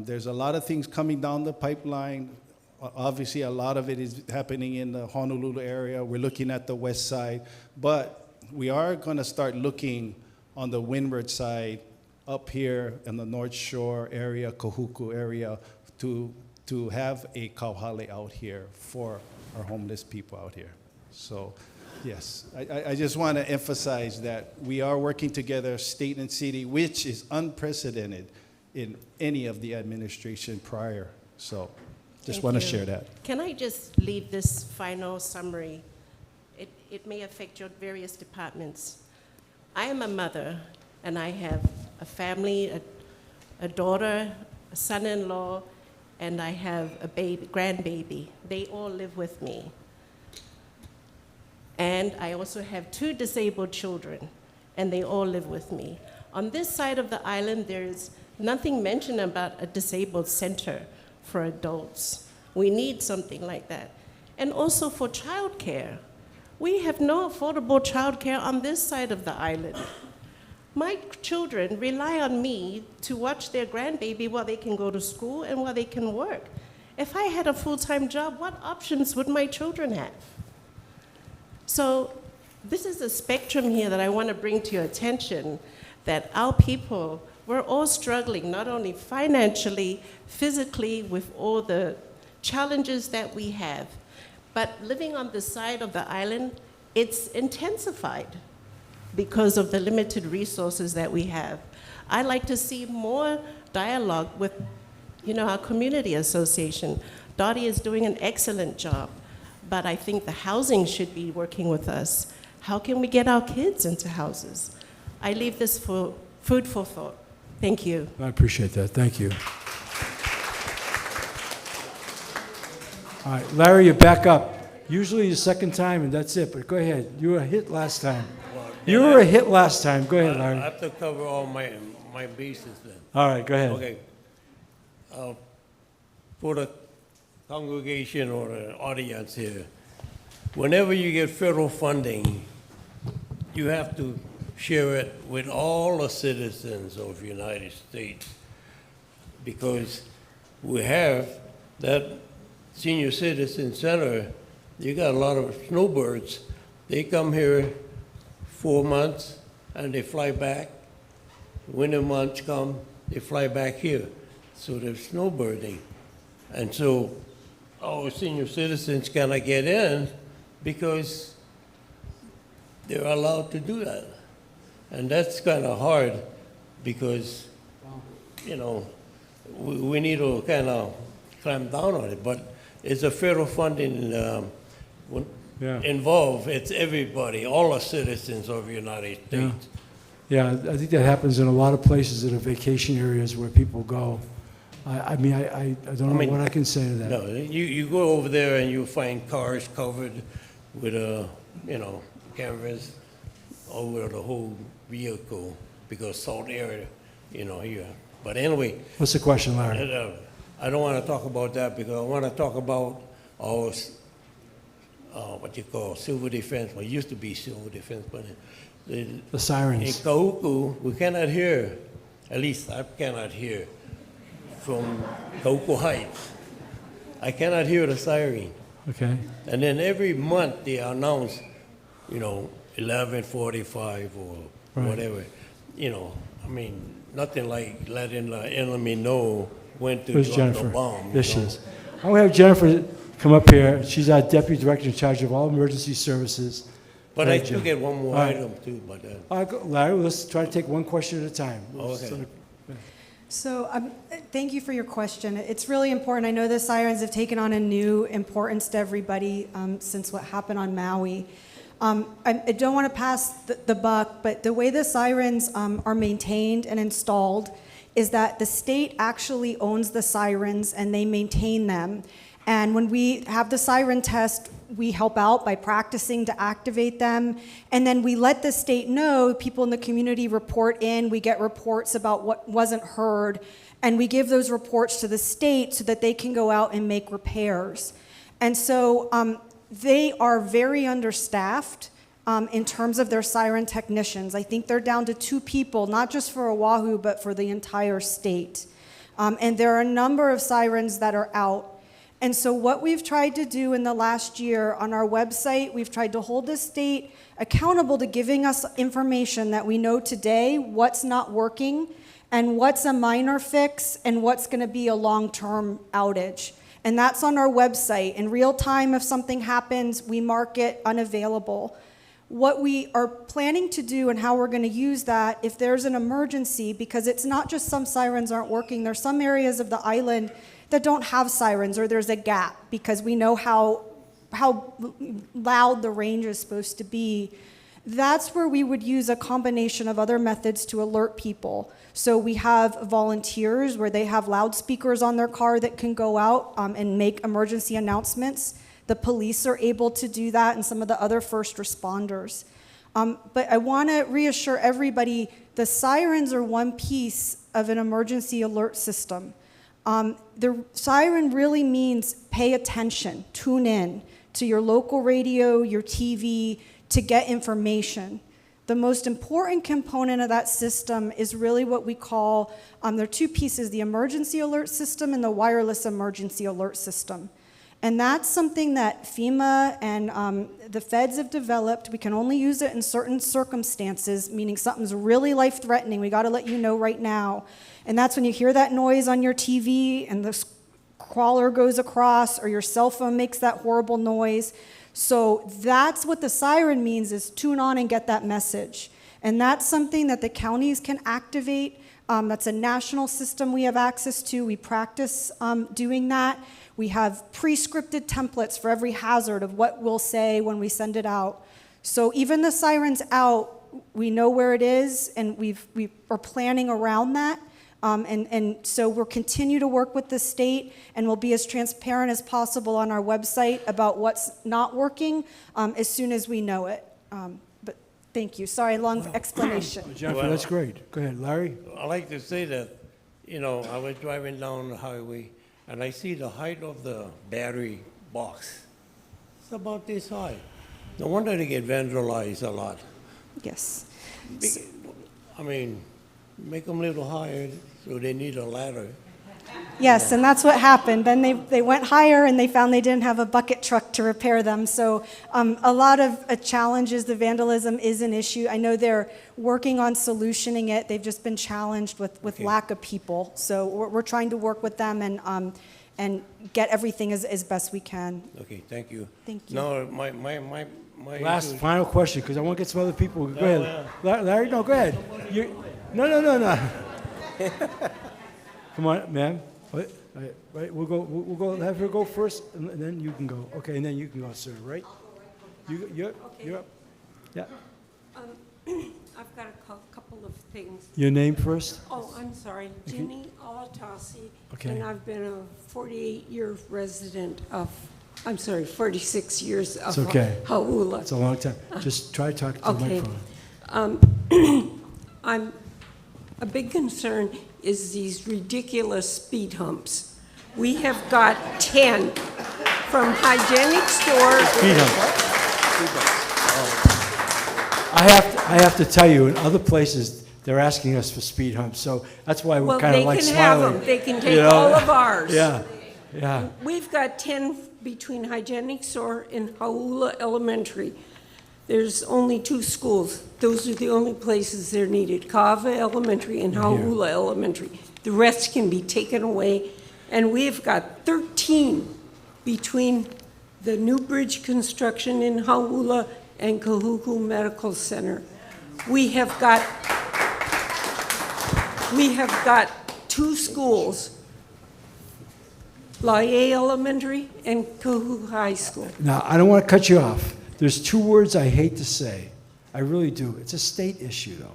There's a lot of things coming down the pipeline. Obviously, a lot of it is happening in the Honolulu area. We're looking at the west side, but we are going to start looking on the Windward side, up here in the North Shore area, Kahuku area, to have a kauhale out here for our homeless people out here. So, yes, I just want to emphasize that we are working together, state and city, which is unprecedented in any of the administration prior. So, just want to share that. Can I just leave this final summary? It may affect your various departments. I am a mother, and I have a family, a daughter, a son-in-law, and I have a grandbaby. They all live with me. And I also have 2 disabled children, and they all live with me. On this side of the island, there's nothing mentioned about a disabled center for adults. We need something like that. And also for childcare. We have no affordable childcare on this side of the island. My children rely on me to watch their grandbaby while they can go to school and while they can work. If I had a full-time job, what options would my children have? So this is a spectrum here that I want to bring to your attention, that our people, we're all struggling, not only financially, physically, with all the challenges that we have, but living on the side of the island, it's intensified because of the limited resources that we have. I'd like to see more dialogue with, our community association. Dottie is doing an excellent job, but I think the housing should be working with us. How can we get our kids into houses? I leave this for food for thought. Thank you. I appreciate that. Thank you. All right, Larry, you're back up. Usually the second time, and that's it, but go ahead. You were a hit last time. You were a hit last time. Go ahead, Larry. I have to cover all my bases then. All right, go ahead. Okay. For the congregation or the audience here, whenever you get federal funding, you have to share it with all the citizens of the United States, because we have that senior citizen center. You got a lot of snowbirds. They come here 4 months and they fly back. Winter months come, they fly back here. So there's snowbirding. And so our senior citizens cannot get in because they're allowed to do that. And that's kind of hard because, you know, we need to kind of clamp down on it. But it's a federal funding involved. It's everybody, all the citizens of the United States. Yeah, I think that happens in a lot of places that are vacation areas where people go. I mean, I don't know what I can say to that. No, you go over there and you find cars covered with you know, cameras over the whole vehicle because salt area, you know, here. But anyway. What's the question, Larry? I don't want to talk about that because I want to talk about our, what you call civil defense. Well, it used to be civil defense, but the sirens. In Ka'uku, we cannot hear, at least I cannot hear, from Ka'uku Heights. I cannot hear the siren. Okay. And then every month they announce, you know, 11:45 or whatever. You know, I mean, nothing like letting the enemy know when to Where's drop Jennifer? the bomb. There she is. I'm going to have Jennifer come up here. She's our deputy director in charge of all emergency services. But Right, I still Jen. get one more All right. item too. But All right, Larry, let's try to take one question at a time. Okay. So thank you for your question. It's really important. I know the sirens have taken on a new importance to everybody since what happened on Maui. I don't want to pass the buck, but the way the sirens are maintained and installed is that the state actually owns the sirens and they maintain them. And when we have the siren test, we help out by practicing to activate them. And then we let the state know, people in the community report in, we get reports about what wasn't heard, and we give those reports to the state so that they can go out and make repairs. And so they are very understaffed in terms of their siren technicians. I think they're down to 2 people, not just for Oahu, but for the entire state. And there are a number of sirens that are out. And so what we've tried to do in the last year on our website, we've tried to hold the state accountable to giving us information that we know today, what's not working, and what's a minor fix, and what's going to be a long-term outage. And that's on our website. In real time, if something happens, we mark it unavailable. What we are planning to do and how we're going to use that, if there's an emergency, because it's not just some sirens aren't working, there's some areas of the island that don't have sirens, or there's a gap because we know how loud the range is supposed to be. That's where we would use a combination of other methods to alert people. So we have volunteers where they have loudspeakers on their car that can go out and make emergency announcements. The police are able to do that, and some of the other first responders. But I want to reassure everybody, the sirens are one piece of an emergency alert system. The siren really means pay attention, tune in to your local radio, your TV, to get information. The most important component of that system is really what we call, there are 2 pieces, the emergency alert system and the wireless emergency alert system. And that's something that FEMA and the feds have developed. We can only use it in certain circumstances, meaning something's really life-threatening. We got to let you know right now. And that's when you hear that noise on your TV and the crawler goes across or your cell phone makes that horrible noise. So that's what the siren means, is tune on and get that message. And that's something that the counties can activate. That's a national system we have access to. We practice doing that. We have pre-scripted templates for every hazard of what we'll say when we send it out. So even the siren's out, we know where it is, and we are planning around that. And so we'll continue to work with the state, and we'll be as transparent as possible on our website about what's not working as soon as we know it. But thank you. Sorry, long explanation. Jennifer, that's great. Go ahead, Larry. I like to say that, you know, I was driving down the highway, and I see the height of the battery box. It's about this high. No wonder they get vandalized a lot. Yes. I mean, make them a little higher, so they need a ladder. Yes, and that's what happened. Then they went higher and they found they didn't have a bucket truck to repair them. So a lot of challenges. The vandalism is an issue. I know they're working on solutioning it. They've just been challenged with lack of people. So we're trying to work with them and get everything as best we can. Okay, thank you. Thank you. No, my Last, issue- final question, because I want to get some other people. Go No, ahead. Larry, no, go ahead. No. Come on, ma'am. Right, we'll go, have her go first, and then you can go. Okay, and then you can go, sir, right? You're up. Yeah. I've got a couple of things. Your name first? Oh, I'm sorry, Okay. Ginny Alatasi. Okay. And I've been a 48-year resident of, 46 years of It's okay. Hauʻula. It's a long time. Just try talking to the Okay. microphone. I'm, a big concern is these ridiculous speed humps. We have got 10 from hygienic stores. Speed humps. I have to tell you, in other places, they're asking us for speed humps, so that's why we're Well, kind of they like can have smiling. them. They can you take know? all of ours. Yeah. We've got 10 between hygienic store and Hauʻula Elementary. There's only 2 schools. Those are the only places they're needed, Kava Elementary and Hauʻula Elementary. The rest can be taken away. And we've got 13 between the new bridge construction in Hauʻula and Kahuku Medical Center. We have got 2 schools, Laie Elementary and Kahuku High School. Now, I don't want to cut you off. There's 2 words I hate to say. I really do. It's a state issue, though.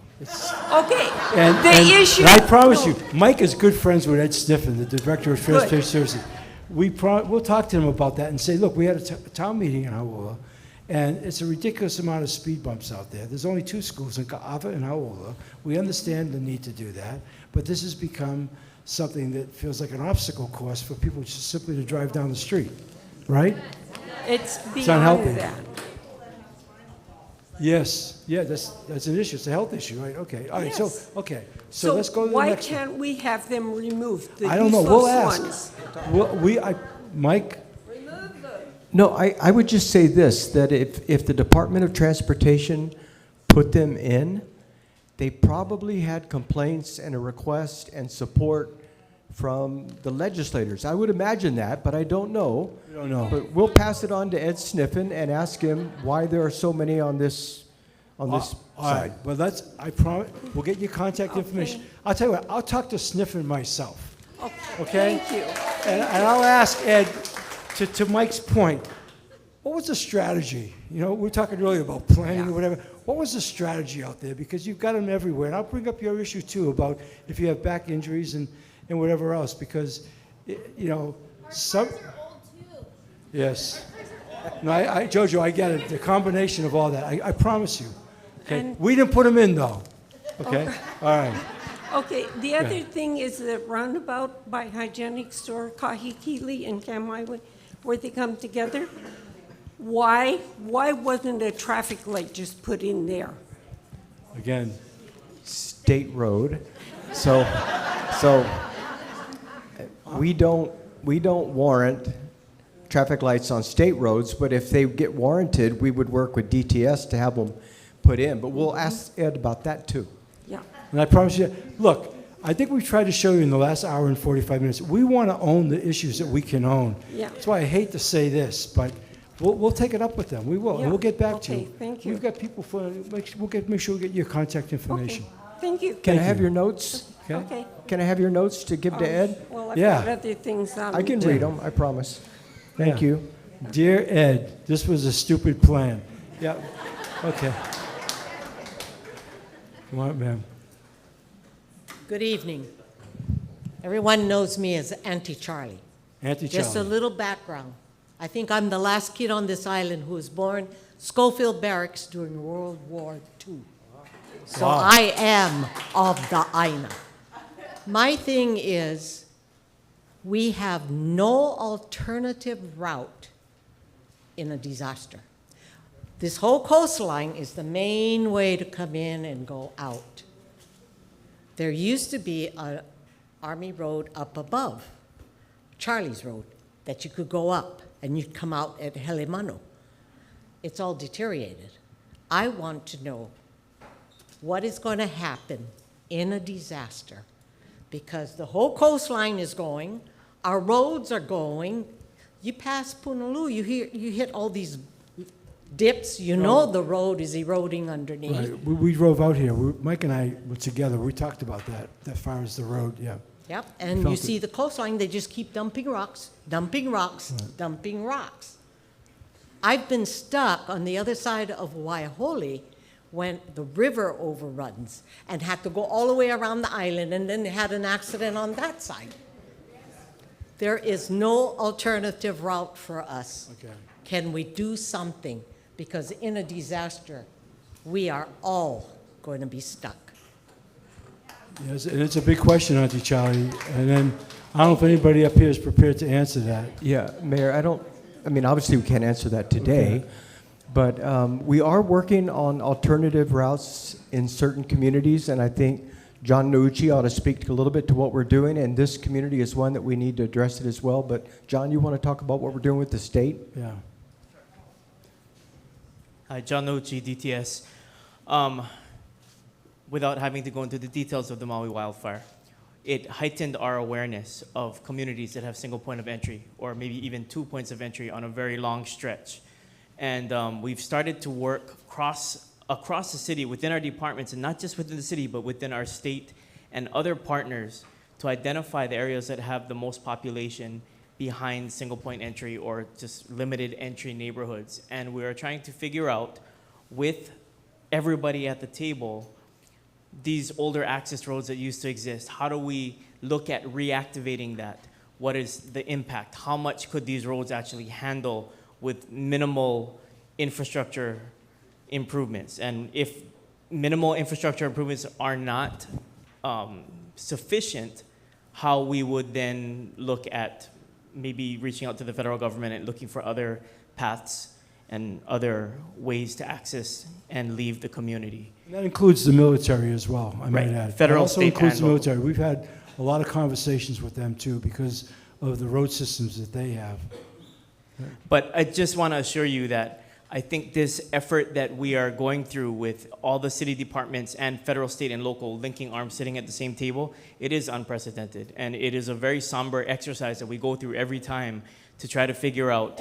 Okay, And issue. I promise you, Mike is good friends with Ed Sniffen, the Director of Transportation Services. We'll talk to him about that and say, look, we had a town meeting in Hauʻula, and it's a ridiculous amount of speed bumps out there. There's only 2 schools in Ka'ava and Hauʻula. We understand the need to do that, but this has become something that feels like an obstacle course for people just simply to drive down the street, right? It's unhealthy. beyond that. Yes, yeah, that's an issue. It's a health issue, right? Okay, all right. Yes. So let's go to the why next one. can't we have them removed, the I don't know. We'll useless ask. ones? Mike. No, I would just say this, that if the Department of Transportation put them in, they probably had complaints and a request and support from the legislators. I would imagine that, but I don't know. We don't know. But we'll pass it on to Ed Sniffen and ask him why there are so many on this All right. side. Well, I promise. We'll get your contact information. I'll tell you what. I'll talk to Sniffen myself. Okay. Thank you. And I'll ask Ed. To Mike's point, what was the strategy? You know, we were talking earlier about planning or whatever. What was the strategy out there? Because you've got them everywhere. And I'll bring up your issue, too, about if you have back injuries and whatever else. Because, you know, some... Yes. No, Jojo, I get it. The combination of all that. I promise you. Okay. And- We didn't put them in, though. Okay? All right. Okay, the other thing is the roundabout by hygienic store, Kahikili and Kamaiwa, where they come together. Why wasn't a traffic light just put in there? Again. State road. So we don't warrant traffic lights on state roads, but if they get warranted, we would work with DTS to have them put in. But we'll ask Ed about that too. Yeah. And I promise you, look, I think we've tried to show you in the last hour and 45 minutes, we want to own the issues that we can own. Yeah. That's why I hate to say this, but we'll take it up with them. We will, Yeah. and we'll get back to you. Okay, thank you. We've got people make sure we get your contact information. Thank you. Can I have your notes? Okay. Can I have your notes to give to Ed? Well, I've Yeah. got other things on. I can read them, I promise. Thank Yeah. you. Dear Ed, this was a stupid plan. Yeah, okay. Come on, ma'am. Good evening. Everyone knows me as Auntie Charlie. Auntie Just a Charlie. little background. I think I'm the last kid on this island who was born Schofield Barracks during World War II. So Wow. I am of the Aina. My thing is, we have no alternative route in a disaster. This whole coastline is the main way to come in and go out. There used to be an Army road up above, Charlie's Road, that you could go up and you'd come out at Helemanu. It's all deteriorated. I want to know what is going to happen in a disaster, because the whole coastline is going. Our roads are going. You pass Punaluu, you hit all these dips. You know the road is eroding underneath. Right. We drove out here. Mike and I were together. We talked about that as far as the road, yeah. Yep, and Felt you it. see the coastline, they just keep dumping rocks, dumping rocks, dumping rocks. I've been stuck on the other side of Waiahole when the river overruns and had to go all the way around the island, and then they had an accident on that side. There is no alternative route for us. Okay. Can we do something? Because in a disaster, we are all going to be stuck. Yes, and it's a big question, Auntie Charlie. And then, I don't know if anybody up here is prepared to answer that. Yeah, Mayor, I mean, obviously we can't answer that today, but we are working on alternative routes in certain communities, and I think John Nouchi ought to speak a little bit to what we're doing, and this community is one that we need to address it as well. But John, you want to talk about what we're doing with the state? Yeah. Hi, John Nouchi, DTS. Without having to go into the details of the Maui wildfire, it heightened our awareness of communities that have single point of entry, or maybe even 2 points of entry on a very long stretch. And we've started to work across the city within our departments, and not just within the city, but within our state and other partners, to identify the areas that have the most population behind single point entry or just limited entry neighborhoods. And we are trying to figure out with everybody at the table these older access roads that used to exist. How do we look at reactivating that? What is the impact? How much could these roads actually handle with minimal infrastructure improvements? And if minimal infrastructure improvements are not sufficient, how we would then look at maybe reaching out to the federal government and looking for other paths and other ways to access and leave the community. And that includes the military as well, I might add. Federal, It also state, includes and the local. military. We've had a lot of conversations with them too because of the road systems that they have. But I just want to assure you that I think this effort that we are going through with all the city departments and federal, state, and local linking arms sitting at the same table, it is unprecedented. And it is a very somber exercise that we go through every time to try to figure out,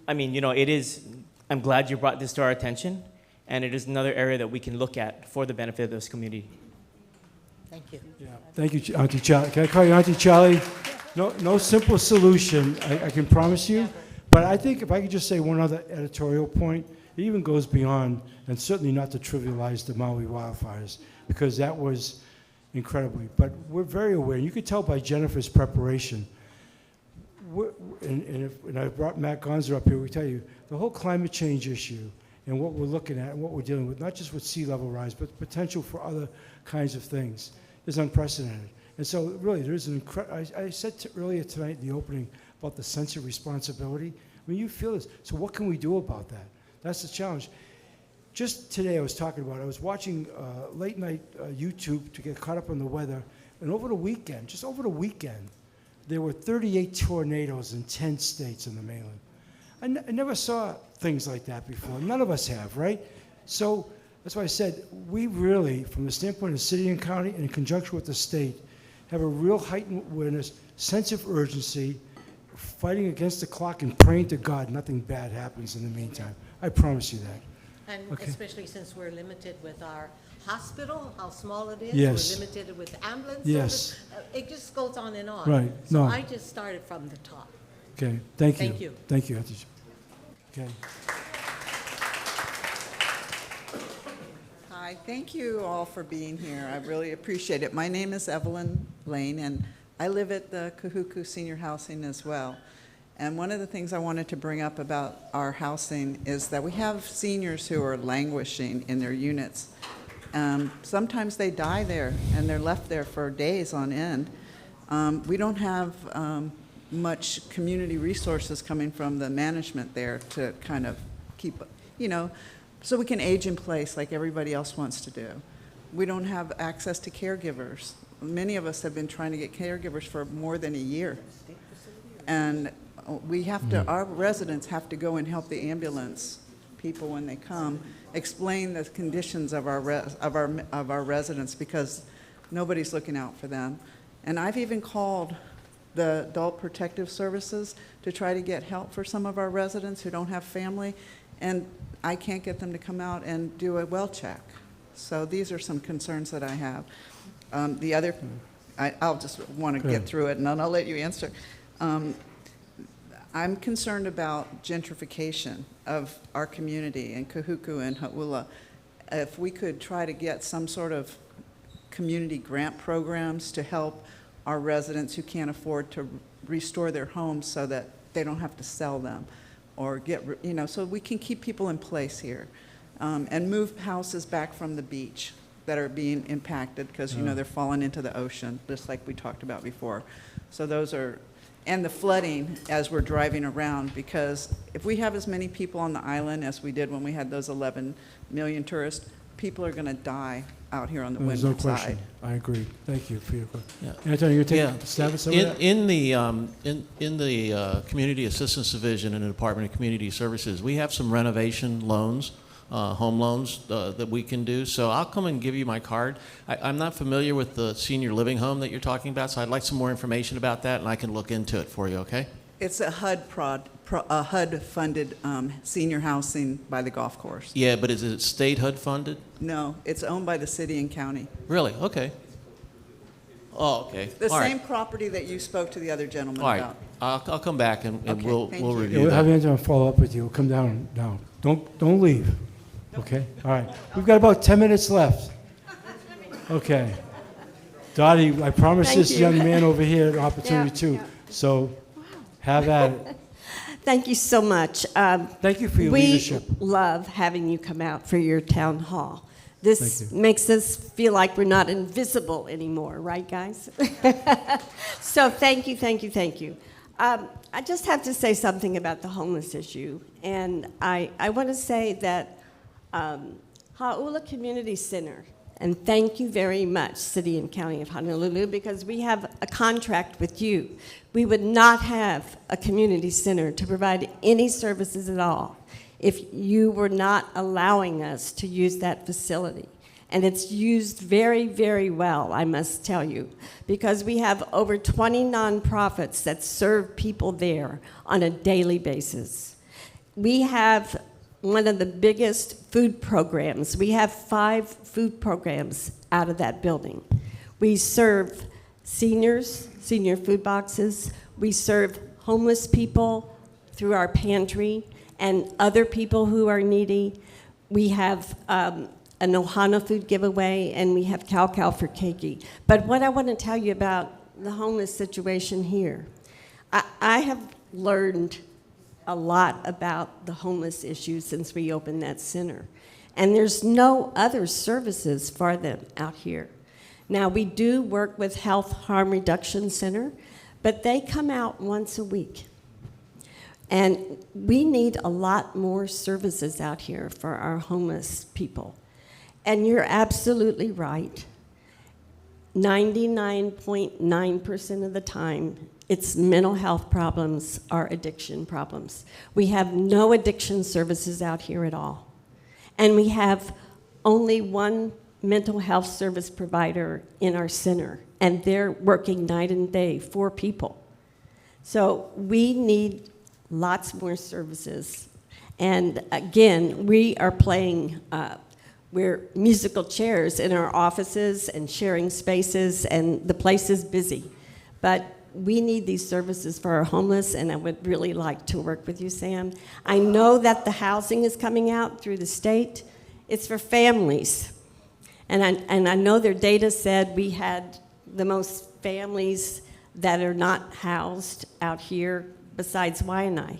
I'm glad you brought this to our attention, and it is another area that we can look at for the benefit of this community. Thank you. Yeah. Thank you, Auntie Charlie. Can I call you Auntie Charlie? No simple solution, I can promise you. But I think if I could just say one other editorial point, it even goes beyond, and certainly not to trivialize the Maui wildfires, because that was incredibly. But we're very aware. You could tell by Jennifer's preparation. And I brought Matt Gonzer up here. We tell you the whole climate change issue and what we're looking at and what we're dealing with, not just with sea level rise, but potential for other kinds of things, is unprecedented. And so really, there's an I said earlier tonight in the opening about the sense of responsibility. I mean, you feel this. So what can we do about that? That's the challenge. Just today I was watching late night YouTube to get caught up on the weather. And over the weekend, there were 38 tornadoes in 10 states on the mainland. I never saw things like that before. None of us have, right? So that's why I said we really, from the standpoint of city and county and in conjunction with the state, have a real heightened awareness, sense of urgency, fighting against the clock and praying to God nothing bad happens in the meantime. I promise you that. And Okay. especially since we're limited with our hospital, how small it is. Yes. We're limited with ambulance Yes. service. It just goes on and on. Right. So No. I just started from the top. Okay, thank you. Thank you. Thank you, Auntie. Okay. Hi, thank you all for being here. I really appreciate it. My name is Evelyn Lane, and I live at the Kahuku Senior Housing as well. And one of the things I wanted to bring up about our housing is that we have seniors who are languishing in their units. Sometimes they die there, and they're left there for days on end. We don't have much community resources coming from the management there to kind of keep, so we can age in place like everybody else wants to do. We don't have access to caregivers. Many of us have been trying to get caregivers for more than a year. And we have to, our residents have to go and help the ambulance people when they come, explain the conditions of our residents because nobody's looking out for them. And I've even called the Adult Protective Services to try to get help for some of our residents who don't have family, and I can't get them to come out and do a well check. So these are some concerns that I have. The other, I'll just want to get through it, and then I'll let you answer. I'm concerned about gentrification of our community in Kahuku and Hauʻula. If we could try to get some sort of community grant programs to help our residents who can't afford to restore their homes so that they don't have to sell them, or get, so we can keep people in place here, and move houses back from the beach that are being impacted because, they're falling into the ocean, just like we talked about before. So those are, and the flooding as we're driving around, because if we have as many people on the island as we did when we had those 11 million tourists, people are going to die out here on the There's no Windward question. side. I agree. Thank you for your question. Yeah. Anthony, you take a stab at some of that? In the Community Assistance Division in the Department of Community Services, we have some renovation loans, home loans that we can do. So I'll come and give you my card. I'm not familiar with the senior living home that you're talking about, so I'd like some more information about that, and I can look into it for you, okay? It's a HUD-funded senior housing by the golf course. Yeah, but is it state HUD funded? No, it's owned by the city and county. Really? Okay. Oh, okay. The All same right. property that you spoke to the other gentleman All right. about. I'll come back and Okay, we'll thank you. review We'll that. have Anthony follow up with you. We'll come down now. Don't leave. Okay? All right. We've got about 10 minutes left. Okay. Dottie, I promised Thank this you. young man over here an opportunity Yeah, too. yeah. So have at it. Thank you so much. Thank you for your we leadership. love having you come out for your town hall. Thank This you. makes us feel like we're not invisible anymore, right, guys? So thank you, thank you, thank you. I just have to say something about the homeless issue. And I want to say that Hauʻula Community Center, and thank you very much, City and County of Honolulu, because we have a contract with you. We would not have a community center to provide any services at all if you were not allowing us to use that facility. And it's used very, very well, I must tell you, because we have over 20 nonprofits that serve people there on a daily basis. We have one of the biggest food programs. We have 5 food programs out of that building. We serve seniors, senior food boxes. We serve homeless people through our pantry and other people who are needy. We have an Ohana food giveaway, and we have Cow for Keiki. But what I want to tell you about the homeless situation here, I have learned a lot about the homeless issue since we opened that center. And there's no other services for them out here. Now, we do work with Health Harm Reduction Center, but they come out once a week. And we need a lot more services out here for our homeless people. And you're absolutely right. 99.9% of the time, it's mental health problems or addiction problems. We have no addiction services out here at all. And we have only one mental health service provider in our center, and they're working night and day for people. So we need lots more services. And again, we are playing, we're musical chairs in our offices and sharing spaces, and the place is busy. But we need these services for our homeless, and I would really like to work with you, Sam. I know that the housing is coming out through the state. It's for families. And I know their data said we had the most families that are not housed out here besides Waianae.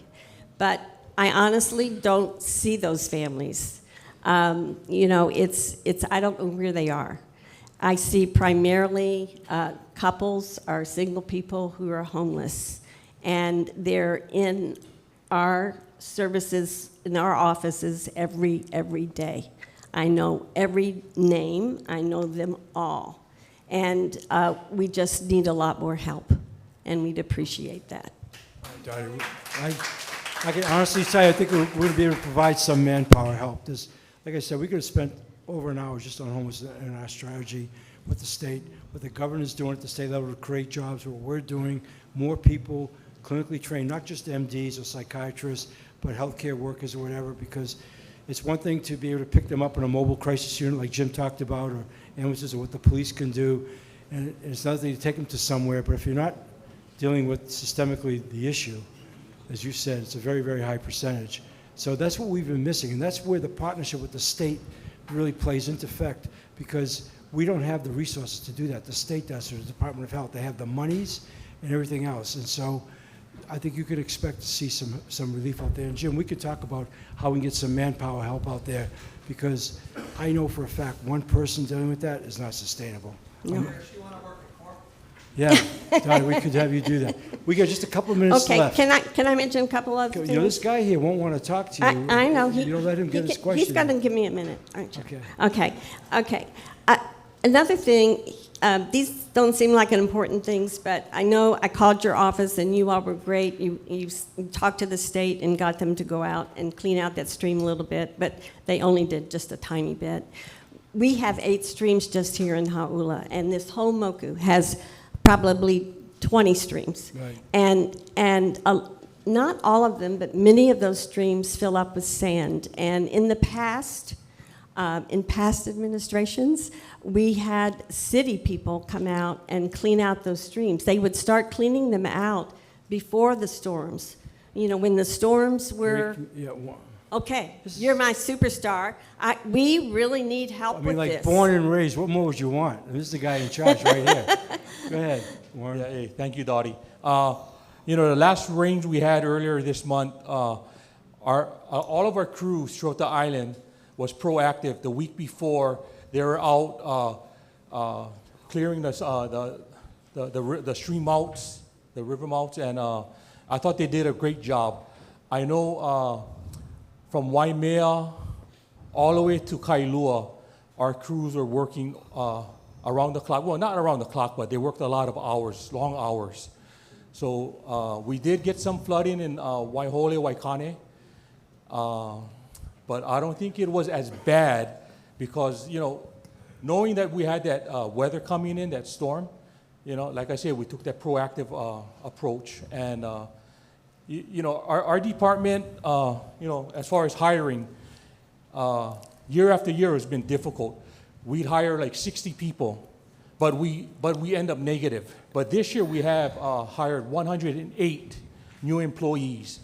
But I honestly don't see those families. You know, I don't know where they are. I see primarily couples or single people who are homeless, and they're in our services, in our offices every day. I know every name, I know them all. And we just need a lot more help, and we'd appreciate that. Dottie, I can honestly say I think we're going to be able to provide some manpower help. Like I said, we could have spent over an hour just on homelessness and our strategy with the state, what the governor's doing at the state level to create jobs, what we're doing more people clinically trained, not just MDs or psychiatrists, but healthcare workers or whatever, because it's one thing to be able to pick them up in a mobile crisis unit like Jim talked about, or ambulances, or what the police can do, and it's another thing to take them to somewhere, but if you're not dealing with systemically the issue, as you said, it's a very, very high percentage. So that's what we've been missing, and that's where the partnership with the state really plays into effect, because we don't have the resources to do that. The state does, or the Department of Health. They have the monies and everything else, and so I think you could expect to see some relief out there. And Jim, we could talk about how we can get some manpower help out there, because I know for a fact one person dealing with that is not sustainable. No. Yeah, Dottie, we could have you do that. We got just a couple of minutes Okay, left. can I mention a couple other things? You know, this guy here won't want to talk to you. I know. You don't let him get his question. He's got to give me a minute, aren't you? Okay. Okay. Another thing, these don't seem like important things, but I know I called your office and you all were great. You talked to the state and got them to go out and clean out that stream a little bit, but they only did just a tiny bit. We have 8 streams just here in Hauʻula, and this whole moku has probably 20 streams. Right. And not all of them, but many of those streams fill up with sand. And in the past, in past administrations, we had city people come out and clean out those streams. They would start cleaning them out before the storms. You know, when the storms were... Okay, you're my superstar. We really need help with like this. born and raised, what more would you want? This is the guy in charge right here. Go ahead, Warren. Yeah, hey, thank you, Dottie. You know, the last rains we had earlier this month, all of our crews throughout the island was proactive. The week before, they were out clearing the stream mouths, the river mouths, and I thought they did a great job. I know from Waimea all the way to Kailua, our crews are working around the clock. Well, not around the clock, but they worked a lot of hours, long hours. So we did get some flooding in Waihole, Waikane, but I don't think it was as bad because, you know, knowing that we had that weather coming in, that storm, you know, like I said, we took that proactive approach. And, you know, our department, you know, as far as hiring, year after year has been difficult. We'd hire like 60 people, but we end up negative. But this year we have hired 108 new employees,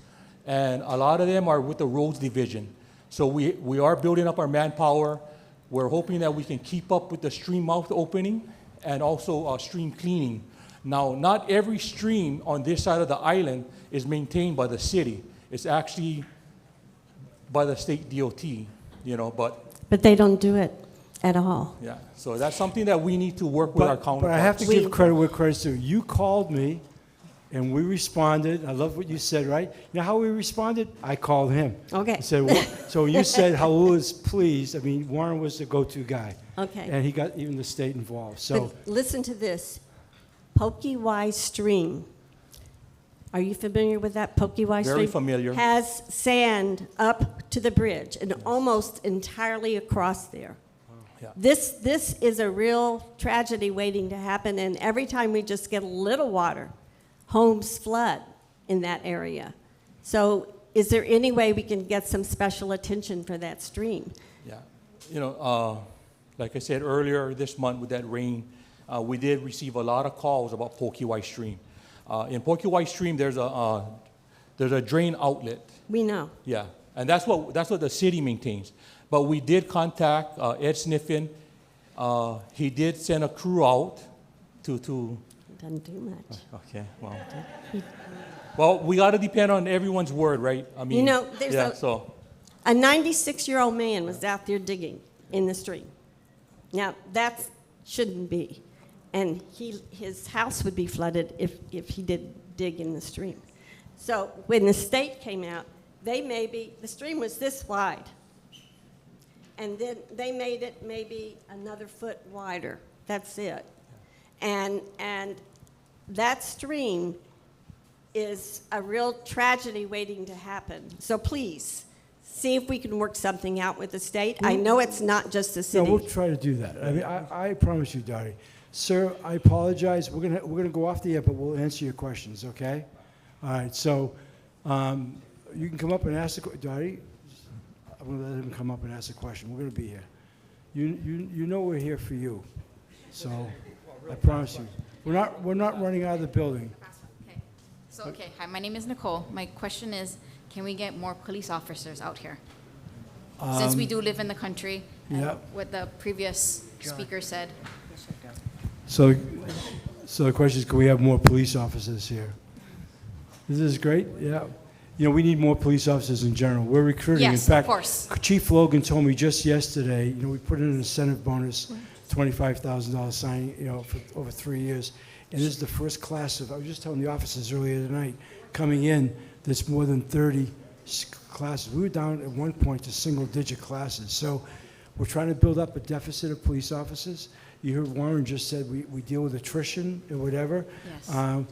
and a lot of them are with the roads division. So we are building up our manpower. We're hoping that we can keep up with the stream mouth opening and also stream cleaning. Now, not every stream on this side of the island is maintained by the city. It's actually by the state DOT, you know, But they don't do it at all. yeah, so that's something that we need to work with our counterparts. But I have to give credit where credit's due. You called me, and we responded. I love what you said, right? You know how we responded? I called him. Okay. I said, so when you said Hauʻula's pleased, I mean, Warren was the go-to guy. Okay. And he got even the state involved. So But listen to this. Pokiwai Stream. Are you familiar with that Pokiwai Stream? Very familiar. Has sand up to the bridge and almost entirely across there. Yeah. This is a real tragedy waiting to happen, and every time we just get a little water, homes flood in that area. So is there any way we can get some special attention for that stream? Yeah, you know, like I said earlier this month with that rain, we did receive a lot of calls about Pokiwai Stream. In Pokiwai Stream, there's a drain outlet. We know. Yeah, and that's what the city maintains. But we did contact Ed Sniffen. He did send a crew out to. Doesn't do much. Okay, well. Well, we got to depend on everyone's word, right? I mean, You know, there's a 96-year-old man was out there digging in the stream. Now, that shouldn't be. And his house would be flooded if he did dig in the stream. So when the state came out, the stream was this wide. And then they made it maybe another foot wider. That's it. And that stream is a real tragedy waiting to happen. So please, see if we can work something out with the state. I know it's not just the No, city. we'll try to do that. I mean, I promise you, Dottie. Sir, I apologize. We're gonna go off the air, but we'll answer your questions, okay? All right, so you can come up and ask Dottie. I'm gonna let him come up and ask a question. We're gonna be here. You know we're here for you. So I promise you. We're not running out of the building. Okay. So, okay, hi, my name is Nicole. My question is, can we get more police officers out here? Since we do live in the country, and yeah. what the previous speaker said. So the question is, can we have more police officers here? This is great, yeah. You know, we need more police officers in general. We're recruiting. Yes, in fact, of course. Chief Logan told me just yesterday, you know, we put in an incentive bonus, $25,000 signing, you know, for over 3 years. And this is the first class of, I was just telling the officers earlier tonight, coming in, that's more than 30 classes. We were down at one point to single-digit classes. So we're trying to build up a deficit of police officers. You heard Warren just said we deal with attrition or whatever. Yes.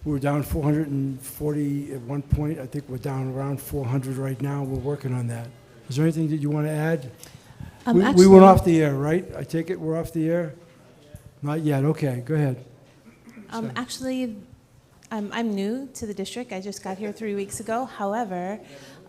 We were down 440 at one point. I think we're down around 400 right now. We're working on that. Is there anything that you want to add? We went off the air, right? I take it we're off the air? Not yet. Okay, go ahead. Actually, I'm new to the district. I just got here 3 weeks ago. However,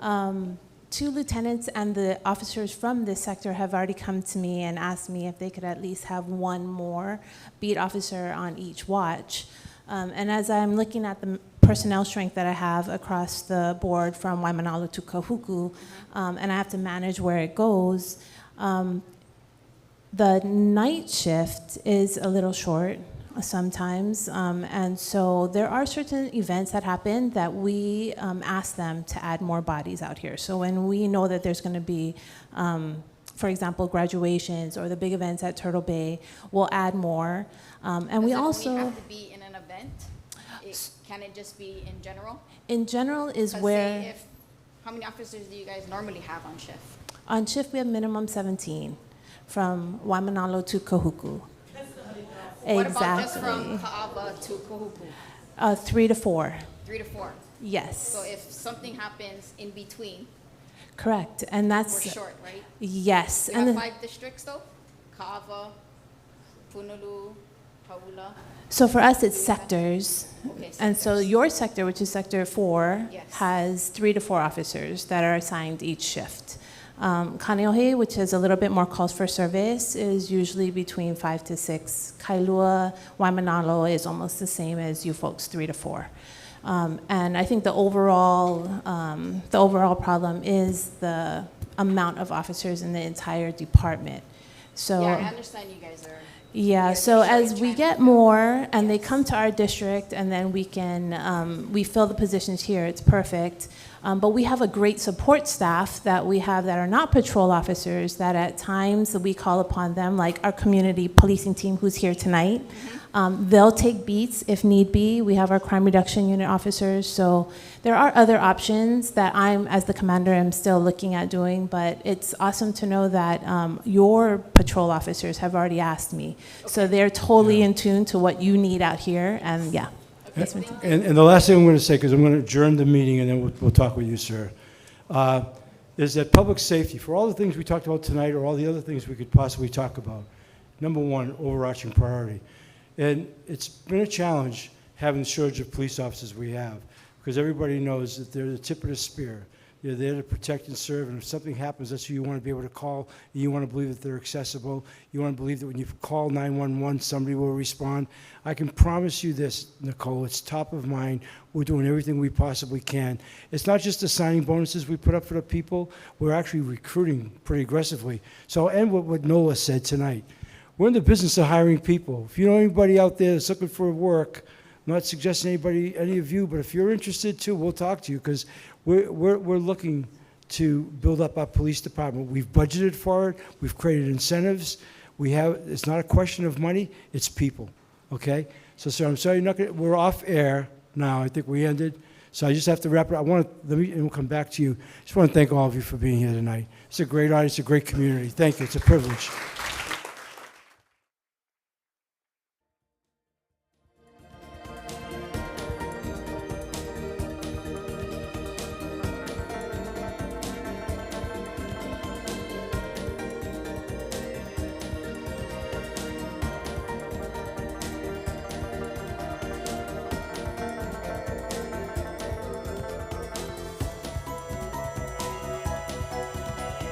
2 lieutenants and the officers from this sector have already come to me and asked me if they could at least have one more beat officer on each watch. And as I'm looking at the personnel strength that I have across the board from Waimanalo to Kahuku, and I have to manage where it goes, the night shift is a little short sometimes, and so there are certain events that happen that we ask them to add more bodies out here. So when we know that there's going to be, for example, graduations or the big events at Turtle Bay, we'll add more. And we also Does it only have to be in an event? Can it just be in general? in general is 'Cause where say how many officers do you guys normally have on shift? on shift we have minimum 17 from Waimanalo to Kahuku. What about just from Ka'ava to Kahuku? 3 to 4. 3 to 4. Yes. So if something happens in between, Correct, and that's we're short, right? yes. You And have the- 5 districts though? Ka'ava, Honolulu, Hauʻula. So for us, it's sectors. Okay, And so your sector, which is Sector 4, Yes. has 3 to 4 officers that are assigned each shift. Kaneohe, which is a little bit more calls for service, is usually between 5 to 6. Kailua, Waimanalo is almost the same as you folks, 3 to 4. And I think the overall problem is the amount of officers in the entire department. So Yeah, I understand you guys are. yeah, so as we get more and they come to our district and then we can, we fill the positions here, it's perfect. But we have a great support staff that we have that are not patrol officers that at times we call upon them, like our community policing team who's here tonight. They'll take beats if need be. We have our crime reduction unit officers. So there are other options that I'm, as the commander, am still looking at doing. But it's awesome to know that your patrol officers have already asked me. So they're totally in tune to what you need out here. And yeah. And the last thing I'm going to say, because I'm going to adjourn the meeting and then we'll talk with you, sir, is that public safety, for all the things we talked about tonight or all the other things we could possibly talk about, number one, overarching priority. And it's been a challenge having the shortage of police officers we have, because everybody knows that they're the tip of the spear. They're there to protect and serve, and if something happens, that's who you want to be able to call, and you want to believe that they're accessible. You want to believe that when you call 911, somebody will respond. I can promise you this, Nicole, it's top of mind. We're doing everything we possibly can. It's not just the signing bonuses we put up for the people. We're actually recruiting pretty aggressively. So I'll end with what Nola said tonight. We're in the business of hiring people. If you know anybody out there that's looking for work, I'm not suggesting any of you, but if you're interested too, we'll talk to you, because we're looking to build up our police department. We've budgeted for it. We've created incentives. It's not a question of money, it's people, okay? So sir, I'm sorry, we're off air now. I think we ended. So I just have to wrap it up. And we'll come back to you. Just want to thank all of you for being here tonight. It's a great audience, a great community. Thank you, it's a privilege.